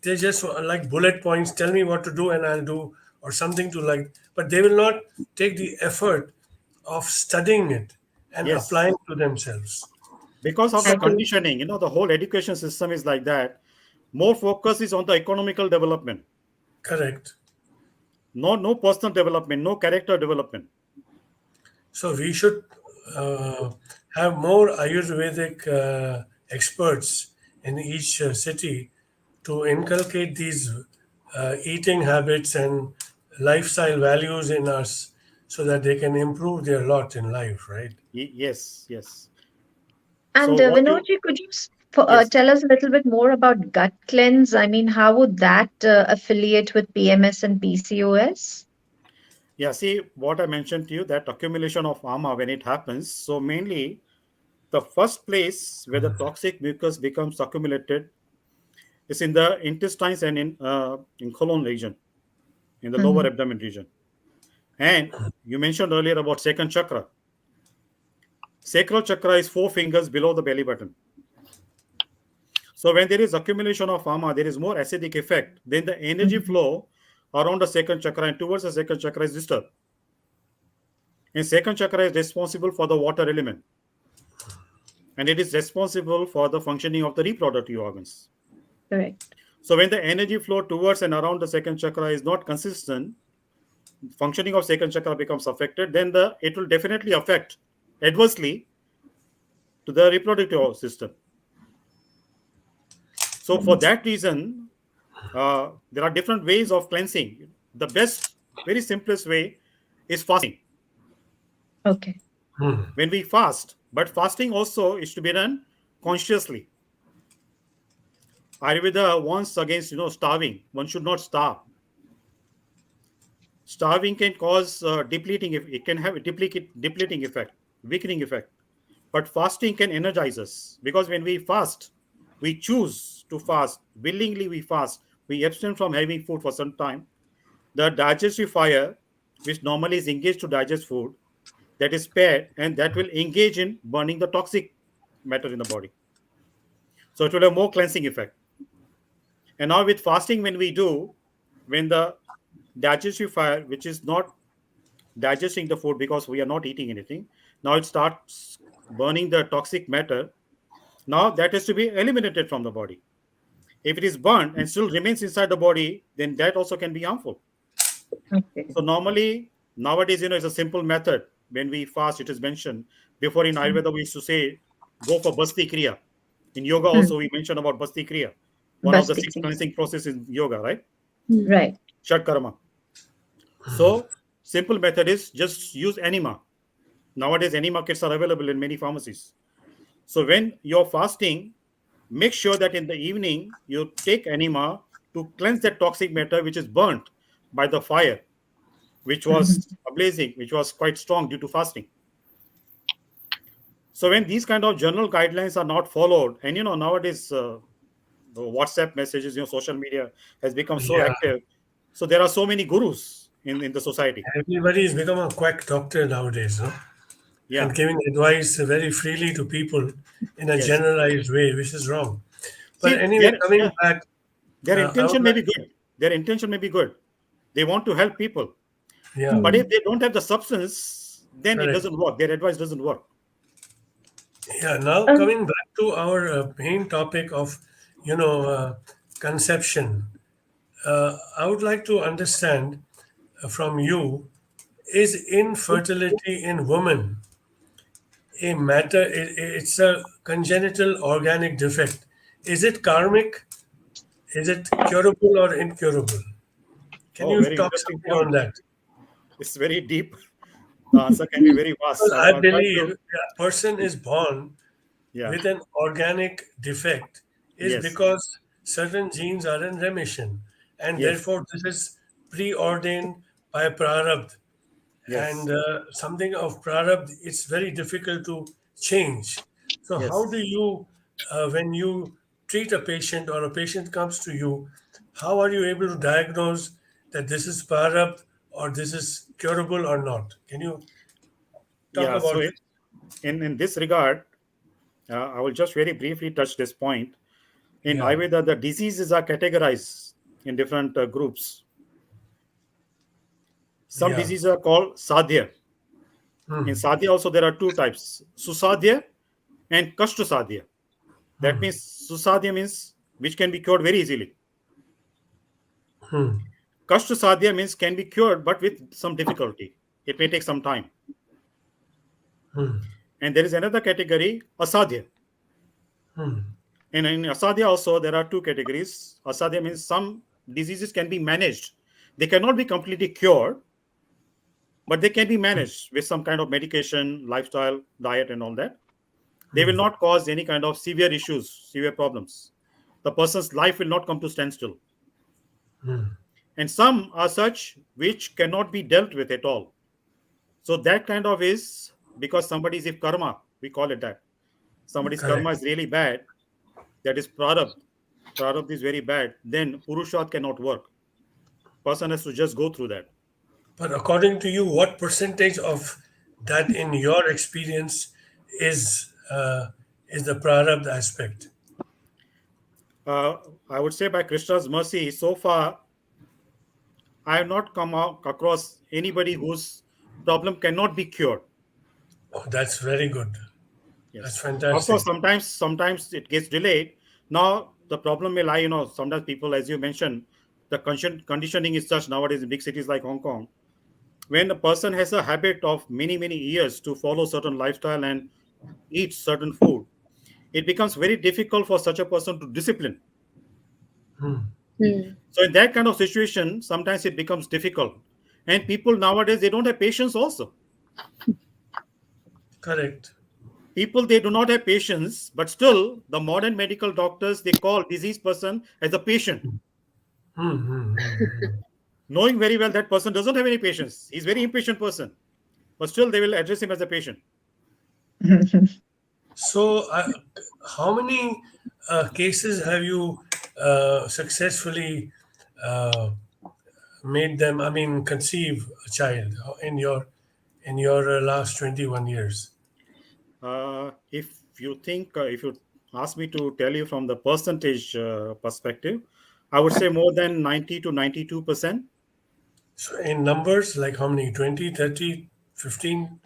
S2: just like bullet points. Tell me what to do, and I'll do, or something to like. But they will not take the effort of studying it and
S3: yes.
S2: applying to themselves.
S3: Because of the
S7: I do.
S3: conditioning, the whole education system is like that. More focus is on the economical development,
S2: Correct.
S3: no personal development, no character development.
S2: So we should uh, have more Ayurvedic experts in each city to inculcate these eating habits and lifestyle values in us so that they can improve their lot in life, right?
S3: Yes, yes. So
S7: And
S3: what you,
S7: Vinodji, could you
S3: yes.
S7: tell us a little bit more about gut cleanse? I mean, how would that affiliate with PMS and PCOS?
S3: Yeah, see what I mentioned to you, that accumulation of ama when it happens. So mainly the first place where the toxic mucus becomes accumulated is in the intestines and in colon region, in the lower
S7: Mhm.
S3: abdomen region. And you mentioned earlier about second chakra. Sacral chakra is 4 fingers below the belly button. So when there is accumulation of ama, there is more acidic effect. Then the energy
S7: Mhm.
S3: flow around the second chakra and towards the second chakra is disturbed. And second chakra is responsible for the water element, and it is responsible for the functioning of the reproductive organs.
S7: Correct.
S3: So when the energy flow towards and around the second chakra is not consistent, functioning of second chakra becomes affected, then it will definitely affect adversely to the reproductive system. So for that reason, there are different ways of cleansing. The best, very simplest way is fasting.
S7: Okay.
S2: Hmm.
S3: When we fast, but fasting also is to be done consciously. Ayurveda warns against starving. One should not starve. Starving can cause depleting. It can have a depleting effect, weakening effect. But fasting can energize us, because when we fast, we choose to fast willingly. We fast. We abstain from having food for some time. The digestive fire, which normally is engaged to digest food, that is spared, and that will engage in burning the toxic matter in the body. So it will have more cleansing effect. And now with fasting, when we do, when the digestive fire, which is not digesting the food because we are not eating anything, now it starts burning the toxic matter. Now that has to be eliminated from the body. If it is burned and still remains inside the body, then that also can be harmful.
S7: Okay.
S3: So normally nowadays, it's a simple method. When we fast, it is mentioned before in Ayurveda. We used to say, go for Basti Kriya. In yoga
S7: Hmm.
S3: also we mentioned about Basti Kriya, one of the
S7: Basti.
S3: 6 cleansing process in yoga, right?
S7: Right.
S3: Shat karma. So simple method is just use enema. Nowadays enema kits are available in many pharmacies. So when you're fasting, make sure that in the evening you take enema to cleanse that toxic matter which is burnt by the fire, which
S7: Mhm.
S3: was ablazing, which was quite strong due to fasting. So when these kind of general guidelines are not followed, and nowadays the WhatsApp messages, social media has become so
S2: Yeah,
S3: active. So there are so many gurus in the society.
S2: everybody has become a quack doctor nowadays, no?
S3: Yeah.
S2: And giving advice very freely to people in a
S3: Yes.
S2: generalized way, which is wrong. But
S3: See,
S2: anyway,
S3: their
S2: coming
S3: yeah,
S2: back,
S3: their
S2: I would
S3: intention may
S2: like,
S3: be good. Their intention may be good. They want to help people.
S2: yeah,
S3: But if they don't have the substance, then it
S2: correct.
S3: doesn't work. Their advice doesn't work.
S2: Yeah, now
S7: Um,
S2: coming back to our main topic of, you know, conception, I would like to understand from you, is infertility in women a matter, it's a congenital organic defect. Is it karmic? Is it curable or incurable? Can
S3: Oh,
S2: you
S3: very
S2: talk
S3: interesting
S2: something on
S3: point.
S2: that?
S3: It's very deep. The answer can be very vast.
S2: Well,
S3: I'll,
S2: I
S3: I'll try
S2: believe
S3: to.
S2: a person is born
S3: Yeah.
S2: with an organic defect is
S3: Yes.
S2: because certain genes are in remission, and
S3: Yes.
S2: therefore this is preordained by prarabdha. And
S3: Yes.
S2: something of prarabdha, it's very difficult to change. So how
S3: Yes.
S2: do you, when you treat a patient or a patient comes to you, how are you able to diagnose that this is prarabdha or this is curable or not? Can you talk
S3: Yeah. So
S2: about
S3: in,
S2: this?
S3: in this regard, I will just very briefly touch this point. In
S2: Yeah,
S3: Ayurveda, the diseases are categorized in different groups. Some
S2: yeah.
S3: diseases are called sadhya. In
S2: Hmm.
S3: sadhya also there are two types: susadhya and kashtasadhya. That
S2: Hmm.
S3: means susadhya means which can be cured very easily.
S2: Hmm.
S3: Kashtasadhya means can be cured but with some difficulty. It may take some time.
S2: Hmm.
S3: And there is another category, asadhya.
S2: Hmm.
S3: And in asadhya also there are two categories. Asadhya means some diseases can be managed. They cannot be completely cured, but they can be managed with some kind of medication, lifestyle, diet, and all that. They will not cause any kind of severe issues, severe problems. The person's life will not come to standstill. And some are such which cannot be dealt with at all. So that kind of is because somebody's, if karma, we call it that. Somebody's karma
S2: Correct.
S3: is really bad, that is prarabdha. Prarabdha is very bad, then purusharth cannot work. Person has to just go through that.
S2: But according to you, what percentage of that, in your experience, is the prarabdha aspect?
S3: Uh, I would say by Krishna's mercy, so far I have not come across anybody whose problem cannot be cured.
S2: Oh, that's very good. That's
S3: Yes. Of course,
S2: fantastic.
S3: sometimes it gets delayed. Now the problem may lie, sometimes people, as you mentioned, the conditioning is such nowadays in big cities like Hong Kong. When a person has a habit of many years to follow certain lifestyle and eat certain food, it becomes very difficult for such a person to discipline.
S6: Mm.
S3: So in that kind of situation, sometimes it becomes difficult. And people nowadays, they don't have patience also.
S2: Correct.
S3: People, they do not have patience, but still the modern medical doctors, they call diseased person as a patient.
S2: Hmm, hmm, hmm, hmm.
S3: knowing very well that person doesn't have any patience. He's a very impatient person, but still they will address him as a patient.
S2: So, how many cases have you successfully uh, made them? I mean, conceive a child in your last 21 years.
S3: If you think, if you ask me to tell you from the percentage perspective, I would say more than 90 to 92%.
S2: So, in numbers, like how many? 20, 30, 15?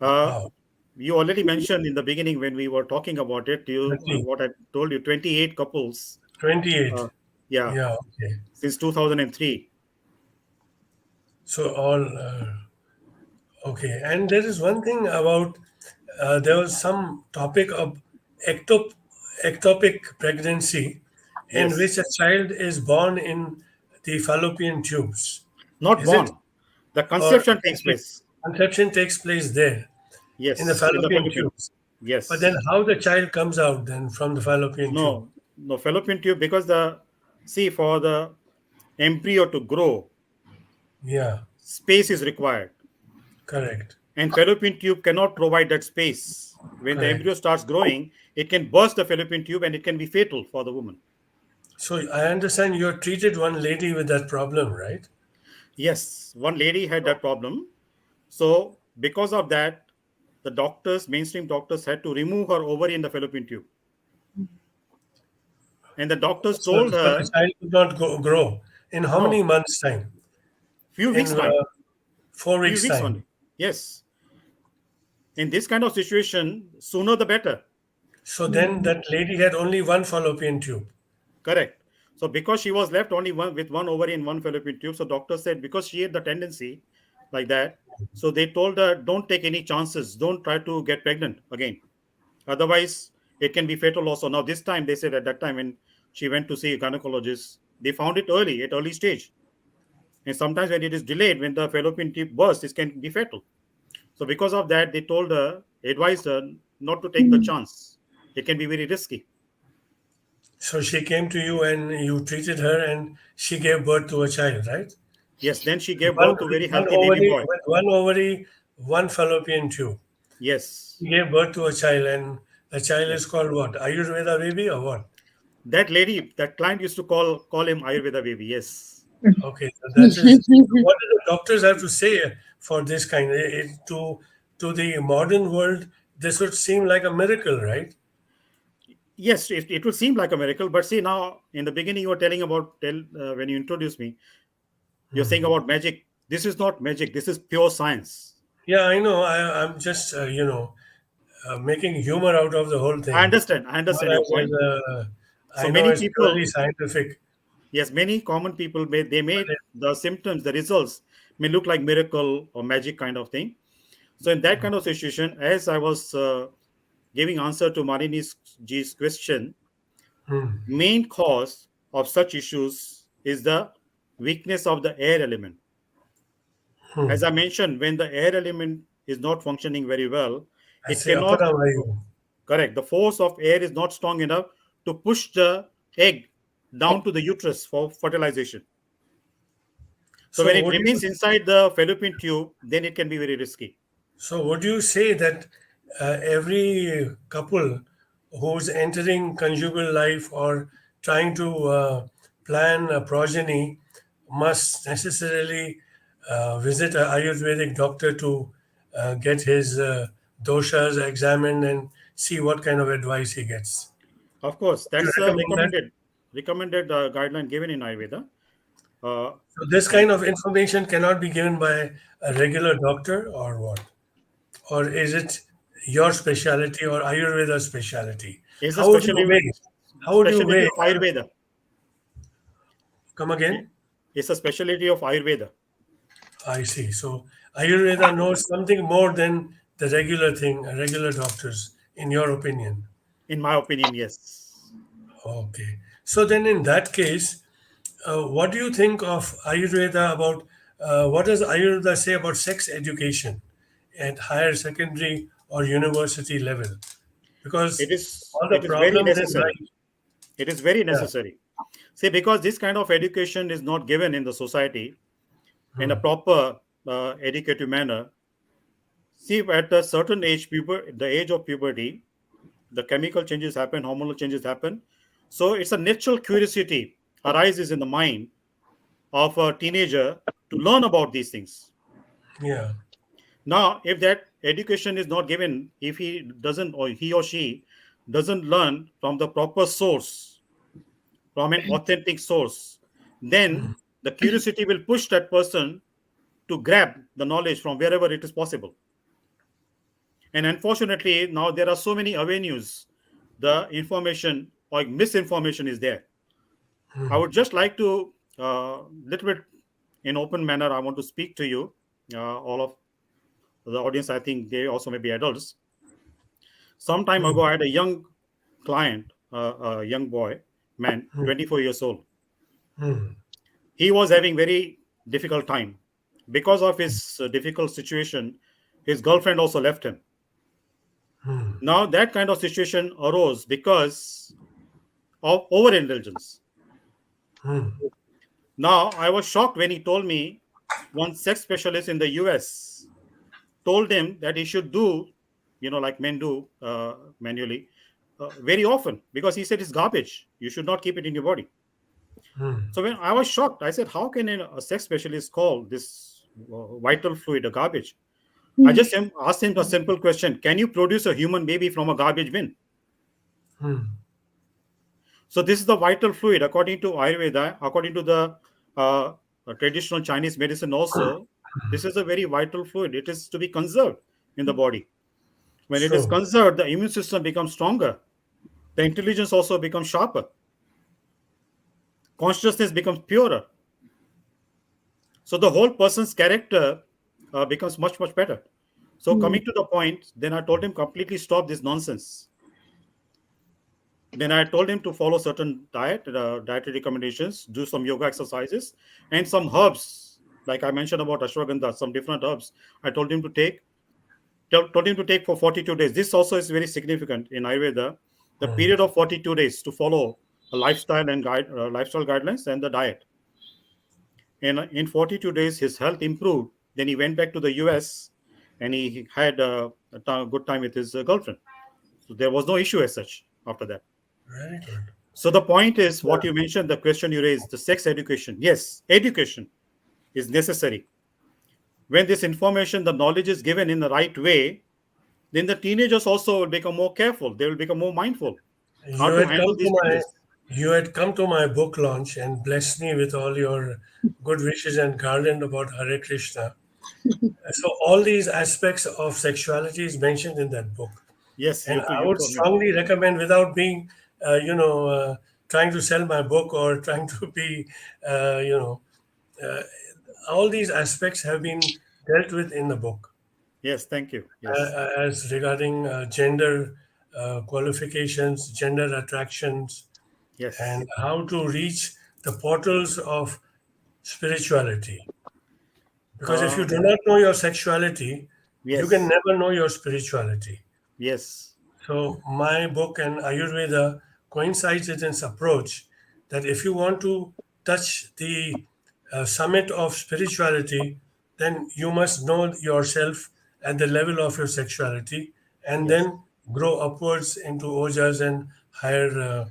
S3: Uh,
S2: Wow,
S3: you already mentioned in the beginning when we were talking about it, you
S2: 30,
S3: what I told you, 28 couples.
S2: 28.
S3: Uh, yeah,
S2: Yeah, okay.
S3: since 2003.
S2: So, all okay. And there is one thing about there was some topic of ectop- ectopic pregnancy in which
S3: Yes,
S2: a child is born in the fallopian tubes.
S3: not
S2: Is it?
S3: born. The
S2: Or
S3: conception takes place.
S2: conception takes place there in the
S3: Yes, in the
S2: fallopian
S3: fallopian.
S2: tubes. But then
S3: Yes.
S2: how the child comes out then from the fallopian tube?
S3: No, no fallopian tube because the see for the embryo to grow,
S2: Yeah,
S3: space is required,
S2: correct,
S3: and fallopian tube cannot provide that space. When the
S2: correct.
S3: embryo starts growing, it can burst the fallopian tube and it can be fatal for the woman.
S2: So I understand you treated one lady with that problem, right?
S3: Yes, one lady had that problem. So because of that, the doctors, mainstream doctors, had to remove her ovary in the fallopian tube. And the doctors
S2: So,
S3: told
S2: so the
S3: her,
S2: child could not grow. In how many
S3: no,
S2: months' time?
S3: few weeks
S2: In
S3: time,
S2: 4 weeks'
S3: few weeks
S2: time.
S3: only. Yes. In this kind of situation, sooner the better.
S2: So then that lady had only one fallopian tube.
S3: Correct. So because she was left only one with one ovary and one fallopian tube, so doctor said because she had the tendency like that, so they told her don't take any chances, don't try to get pregnant again. Otherwise, it can be fatal also. Now this time they said at that time when she went to see a gynecologist, they found it early at early stage. And sometimes when it is delayed, when the fallopian tube bursts, it can be fatal. So because of that, they told her, advised her not to take the chance. It can be very risky.
S2: So she came to you and you treated her and she gave birth to a child, right?
S3: Yes, then she gave
S2: One
S3: birth to very
S2: one
S3: healthy baby
S2: ovary,
S3: boy.
S2: with one ovary, one fallopian tube.
S3: Yes,
S2: She gave birth to a child and the child is
S3: yes.
S2: called what? Ayurveda baby or what?
S3: That lady, that client used to call him Ayurveda baby. Yes.
S2: Okay, so that is what do the doctors have to say for this kind to the modern world. This would seem like a miracle, right?
S3: Yes, it would seem like a miracle, but see now in the beginning you were telling about when you introduced me, you're saying about magic. This is not magic. This is pure science.
S2: Yeah, I know. I'm just making humor out of the whole
S3: I
S2: thing.
S3: understand. I understand your
S2: Whereas,
S3: point. So
S2: I know
S3: many
S2: it's purely
S3: people,
S2: scientific,
S3: yes, many common people they
S2: but
S3: made the symptoms, the results may look like miracle or magic kind of thing. So in that kind of situation, as I was giving answer to Marini G's question,
S2: hmm,
S3: main cause of such issues is the weakness of the air element. As I mentioned, when the air element is not functioning very well,
S2: I
S3: it
S2: say
S3: cannot,
S2: Aparamayu.
S3: correct, the force of air is not strong enough to push the egg down to the uterus for fertilization. So when
S2: So
S3: it
S2: would you
S3: remains inside the fallopian tube, then it can be very risky.
S2: would you say that every couple who's entering conjugal life or trying to plan a progeny must necessarily visit an Ayurvedic doctor to get his doshas examined and see what kind of advice he gets?
S3: Of course,
S2: Do you
S3: that's a
S2: recommend that?
S3: recommended guideline given in Ayurveda. Uh,
S2: So this
S3: and
S2: kind of information cannot be given by a regular doctor or what? Or is it your specialty or Ayurveda specialty?
S3: is a
S2: How would you weigh? How would you
S3: specialty
S2: weigh?
S3: of Ayurveda.
S2: Come again?
S3: It's a specialty of Ayurveda.
S2: I see. So Ayurveda knows something more than the regular thing, regular doctors, in your opinion.
S3: In my opinion, yes.
S2: Okay. So then, in that case, what do you think of Ayurveda about what does Ayurveda say about sex education at higher secondary or university level? Because all the
S3: It is very
S2: problems in
S3: necessary.
S2: life,
S3: It is very
S2: yeah,
S3: necessary. See, because this kind of education is not given in the society, in a proper educative manner. See, at a certain age, the age of puberty, the chemical changes happen, hormonal changes happen. So it's a natural curiosity arises in the mind of a teenager to learn about these things.
S2: Yeah.
S3: Now, if that education is not given, if he doesn't, or he or she doesn't learn from the proper source, from an authentic source, then the curiosity will push that person to grab the knowledge from wherever it is possible. And unfortunately, now there are so many avenues. The information or misinformation is there. I would just like to, little bit in open manner, I want to speak to you, all of the audience. I think they also may be adults. Some time ago, I had a young client, a young boy, man, 24 years old. He was having very difficult time because of his difficult situation. His girlfriend also left him. Now that kind of situation arose because of overindulgence. Now I was shocked when he told me one sex specialist in the US told him that he should do, like men do manually, very often, because he said it's garbage. You should not keep it in your body. So when I was shocked, I said, how can a sex specialist call this vital fluid a garbage? I just asked him a simple question: can you produce a human baby from a garbage bin? So this is the vital fluid according to Ayurveda, according to the traditional Chinese medicine also. This is a very vital fluid. It is to be conserved in the body. When it is
S2: So,
S3: conserved, the immune system becomes stronger. The intelligence also becomes sharper. Consciousness becomes purer. So the whole person's character becomes much, much better. So coming to the point, then I told him completely stop this nonsense. Then I told him to follow certain dietary recommendations, do some yoga exercises, and some herbs. Like I mentioned about ashwagandha, some different herbs. I told him to take. Told him to take for 42 days. This also is very significant in Ayurveda. The period of 42 days to follow a lifestyle and lifestyle guidelines and the diet. And in 42 days, his health improved. Then he went back to the US and he had a good time with his girlfriend. So there was no issue as such after that.
S2: very good.
S3: So the point is what you mentioned, the question you raised, the sex education. Yes, education is necessary. When this information, the knowledge is given in the right way, then the teenagers also will become more careful. They will become more mindful how
S2: You
S3: to
S2: had
S3: handle
S2: come to
S3: these
S2: my
S3: changes.
S2: you had come to my book launch and blessed me with all your good wishes and garland about Hare Krishna. So all these aspects of sexuality is mentioned in that book,
S3: Yes,
S2: and I
S3: you
S2: would
S3: told me.
S2: strongly recommend, without being, trying to sell my book or trying to be, uh, you know, uh, all these aspects have been dealt with in the book,
S3: Yes, thank you. Yes,
S2: as regarding gender qualifications, gender attractions, and
S3: yes,
S2: how to reach the portals of spirituality. Because if you
S3: uh,
S2: do not know your sexuality, you can
S3: yes,
S2: never know your spirituality.
S3: yes,
S2: So, my book and Ayurveda coincides with this approach that if you want to touch the summit of spirituality, then you must know yourself at the level of your sexuality and
S3: yes.
S2: then grow upwards into ojas and higher,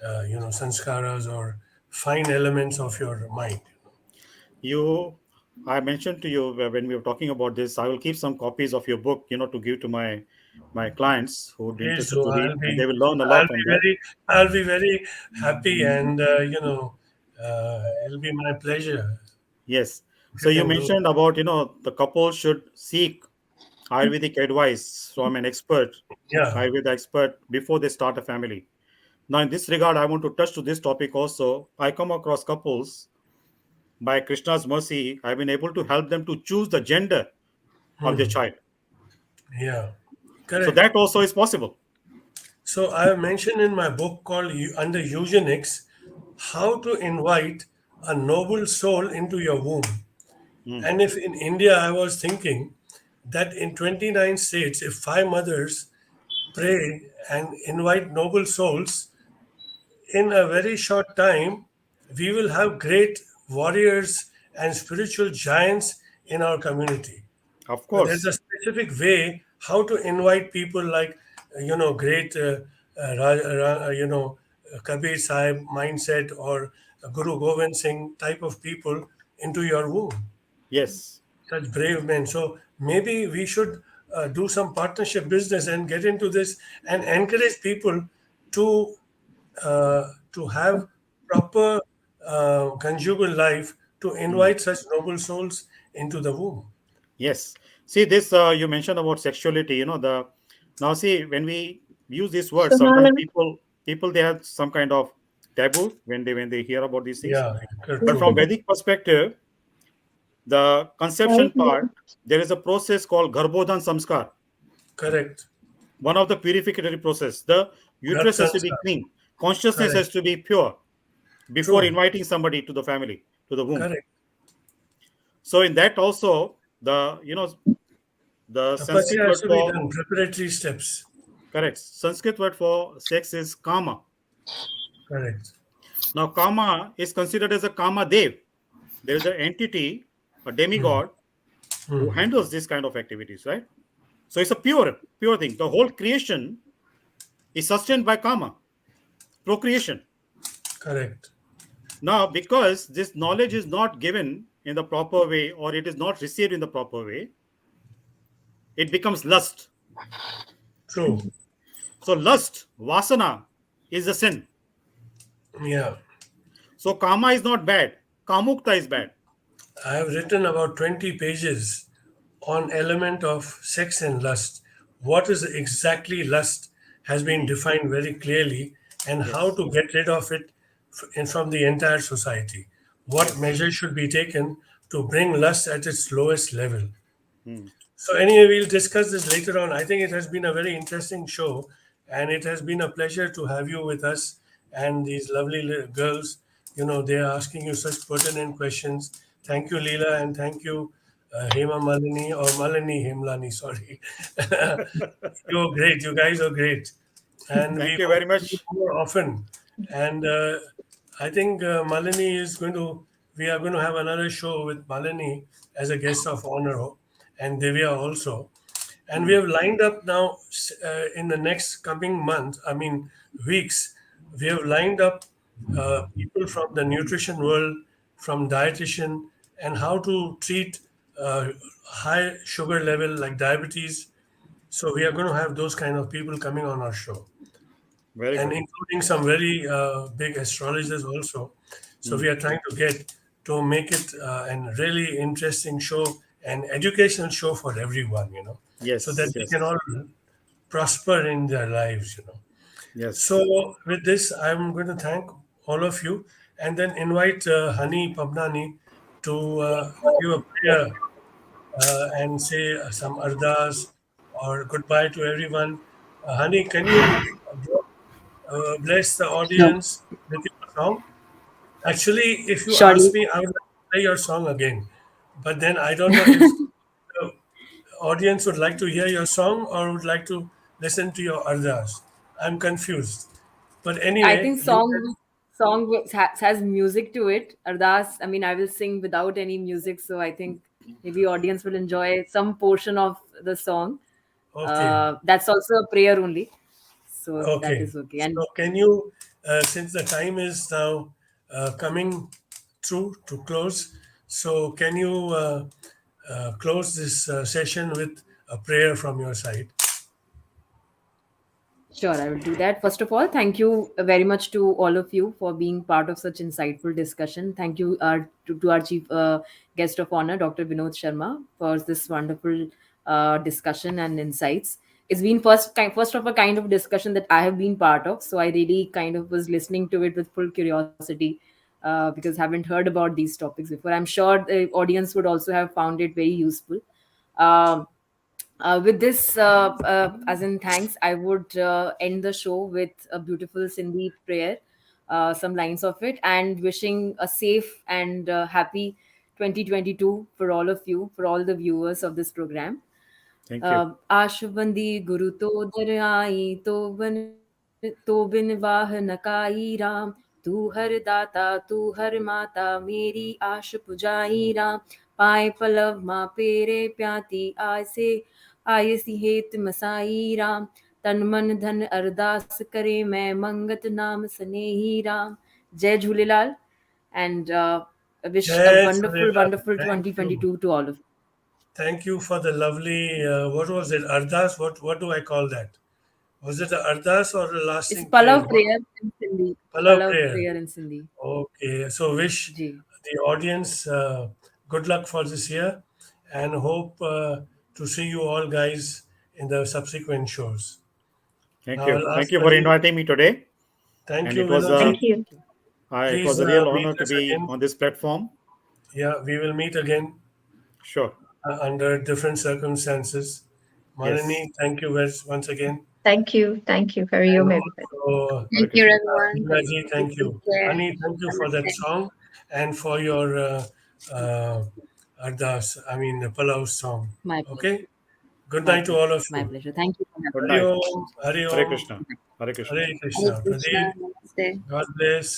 S2: sanskaras or fine elements of your mind.
S3: You, I mentioned to you when we were talking about this, I will keep some copies of your book, to give to my clients who are
S2: Please
S3: interested
S2: do.
S3: to read,
S2: I'll
S3: and
S2: be,
S3: they will learn a
S2: I'll
S3: lot from
S2: be
S3: that.
S2: I'll be very happy, and it'll be my pleasure
S3: Yes.
S2: if
S3: So
S2: you
S3: you
S2: can do
S3: mentioned
S2: that.
S3: about the couple should seek Ayurvedic advice from an expert,
S2: Yeah.
S3: Ayurveda expert, before they start a family. Now, in this regard, I want to touch to this topic also. I come across couples by Krishna's mercy. I've been able to help them to choose the gender of their child.
S2: Yeah.
S3: So
S2: Correct.
S3: that also is possible.
S2: So I have mentioned in my book called Under Eugenics how to invite a noble soul into your womb.
S3: Mm.
S2: And if in India I was thinking that in 29 states, if five mothers pray and invite noble souls, in a very short time, we will have great warriors and spiritual giants in our community.
S3: Of
S2: So there's a
S3: course.
S2: specific way how to invite people like, great, Kabir Sahib mindset or Guru Govind Singh type of people into your womb.
S3: Yes.
S2: Such brave men. So maybe we should do some partnership business and get into this and encourage people to have proper conjugal life to
S3: Hmm.
S2: invite such noble souls into the womb.
S3: Yes. See this. You mentioned about sexuality. The now see when we use this word, sometimes
S7: Sonal,
S3: people they have some kind of taboo when they hear about these things.
S2: Yeah,
S3: But
S2: true.
S3: from Vedic perspective, the conception part, there is a process called garbhodhan samskar,
S2: Correct.
S3: one of the purificatory process. The
S2: Garbh
S3: uterus has to be
S2: Sanskar.
S3: clean, consciousness
S2: Correct.
S3: has to be pure before
S2: True.
S3: inviting somebody to the family, to the womb.
S2: Correct.
S3: So in that also, the Sanskrit
S2: Tapasya has
S3: word
S2: to be
S3: for
S2: done. Preparatory steps.
S3: correct, Sanskrit word for sex is kama.
S2: Correct.
S3: Now kama is considered as a kama dev. There is an entity, a
S2: Hmm.
S3: demigod, who
S2: Hmm.
S3: handles this kind of activities, right? So it's a pure thing. The whole creation is sustained by kama, procreation.
S2: Correct.
S3: Now, because this knowledge is not given in the proper way or it is not received in the proper way, it becomes lust.
S2: True.
S3: So, lust, vasana, is a sin.
S2: Yeah.
S3: So, kama is not bad, kamukta is bad.
S2: I have written about 20 pages on element of sex and lust. What is exactly lust has been defined very clearly, and how
S3: Yes,
S2: to get rid of it from the entire society. What
S3: yes.
S2: measures should be taken to bring lust at its lowest level.
S3: Hmm.
S2: So anyway, we'll discuss this later on. I think it has been a very interesting show, and it has been a pleasure to have you with us and these lovely girls. They are asking you such pertinent questions. Thank you, Leela, and thank you, Hema Malini or Malini Himlani. Sorry, you're great. You guys are great, and we
S3: Thank you
S2: hope
S3: very
S2: to do
S3: much.
S2: more often. And I think Malini is going to. We are going to have another show with Malini as a guest of honor, and Divya also. And we
S3: Hmm.
S2: have lined up now in the next coming month. I mean weeks. We have lined up people from the nutrition world, from dietitian, and how to treat high sugar level like diabetes. So we are going to have those kind of people coming on our show,
S3: Very
S2: and
S3: good.
S2: including some very big astrologers also. So
S3: Hmm.
S2: we are trying to get to make it an really interesting show, an educational show for everyone, so that
S3: Yes,
S2: they can
S3: yes,
S2: all prosper in their lives.
S3: yes.
S2: So with this, I'm going to thank all of you, and then invite Hani Pabnani to give a prayer and say some ardas or goodbye to everyone. Hani, can you bless the
S4: Sure.
S2: audience with your song? Actually, if you ask
S4: Surely.
S2: me, I would like to play your song again. But then I don't know if the audience would like to hear your song or would like to listen to your ardas. I'm confused. But
S4: I
S2: anyway,
S4: think
S2: you can.
S4: has music to it. Ardas, I mean, I will sing without any music, so I think maybe audience will enjoy some portion of the song.
S2: Okay,
S4: That's also a prayer only, so that
S2: okay.
S4: is okay.
S2: So
S4: And
S2: can you, since the time is now coming through to close, so can you close this session with a prayer from your side?
S4: sure, I will do that. First of all, thank you very much to all of you for being part of such insightful discussion. Thank you to our chief guest of honor, Dr. Vinod Sharma, for this wonderful discussion and insights. It's been first of a kind of discussion that I have been part of, so I really kind of was listening to it with full curiosity because I haven't heard about these topics before. I'm sure the audience would also have found it very useful. Um, with this, as in thanks, I would end the show with a beautiful Sindhi prayer, some lines of it, and wishing a safe and happy 2022 for all of you, for all the viewers of this program.
S3: Thank you.
S4: आशुबंदी गुरु तो दर आई तो बिन वाह न काई राम तू हर दाता तू हर माता मेरी आश पुजाई राम पाए पलव माँ पेरे प्याती आसे आयसी हेत मसाई राम तन मन धन अरदास करे मैं मंगत नाम सनेही Ram. Jai Jhulelal, and wish a
S2: Jai
S4: wonderful,
S2: Jhulelal.
S4: wonderful
S2: Thank you.
S4: 2022 to all of you.
S2: Thank you for the lovely, what was it? Ardas? What do I call that? Was it a Ardas or a
S4: It's
S2: lasting prayer?
S4: Palav prayer in Sindhi.
S2: Palav
S4: Palav
S2: prayer.
S4: prayer in Sindhi.
S2: Okay. So wish
S4: Ji.
S2: the audience good luck for this year and hope to see you all guys in the subsequent shows.
S3: Thank
S2: Now
S3: you.
S2: I'll
S3: Thank
S2: ask
S3: you for
S2: Pradeep.
S3: inviting me today.
S2: Thank
S3: And
S2: you,
S3: it was
S2: Vinodji.
S7: Thank you.
S3: it
S2: Please
S3: was a real
S2: meet
S3: honor to
S2: us
S3: be
S2: again.
S3: on this platform.
S2: Yeah, we will meet again
S3: Sure.
S2: under different circumstances.
S3: Yes.
S2: Malini, thank you once again.
S7: Thank you. Thank you. Hari
S2: And
S7: Om, everybody.
S2: also,
S3: Hare
S6: Thank you,
S3: Krishna.
S6: everyone.
S2: Meeraji, thank you.
S6: Take care.
S2: Ani, thank you for that
S6: Namaste.
S2: song and for your Ardas, the Palau song.
S4: My pleasure.
S2: Okay? Good
S4: My
S2: night to
S4: pleasure.
S2: all of
S4: My
S2: you.
S4: pleasure. Thank you for
S3: Good
S4: having me.
S2: Hari
S3: night.
S2: Om, Hari
S3: Hare
S2: Om,
S3: Krishna. Hare Krishna.
S2: Hare
S6: Hare
S2: Krishna.
S6: Krishna.
S2: Pradeep,
S6: Namaste.
S2: God bless.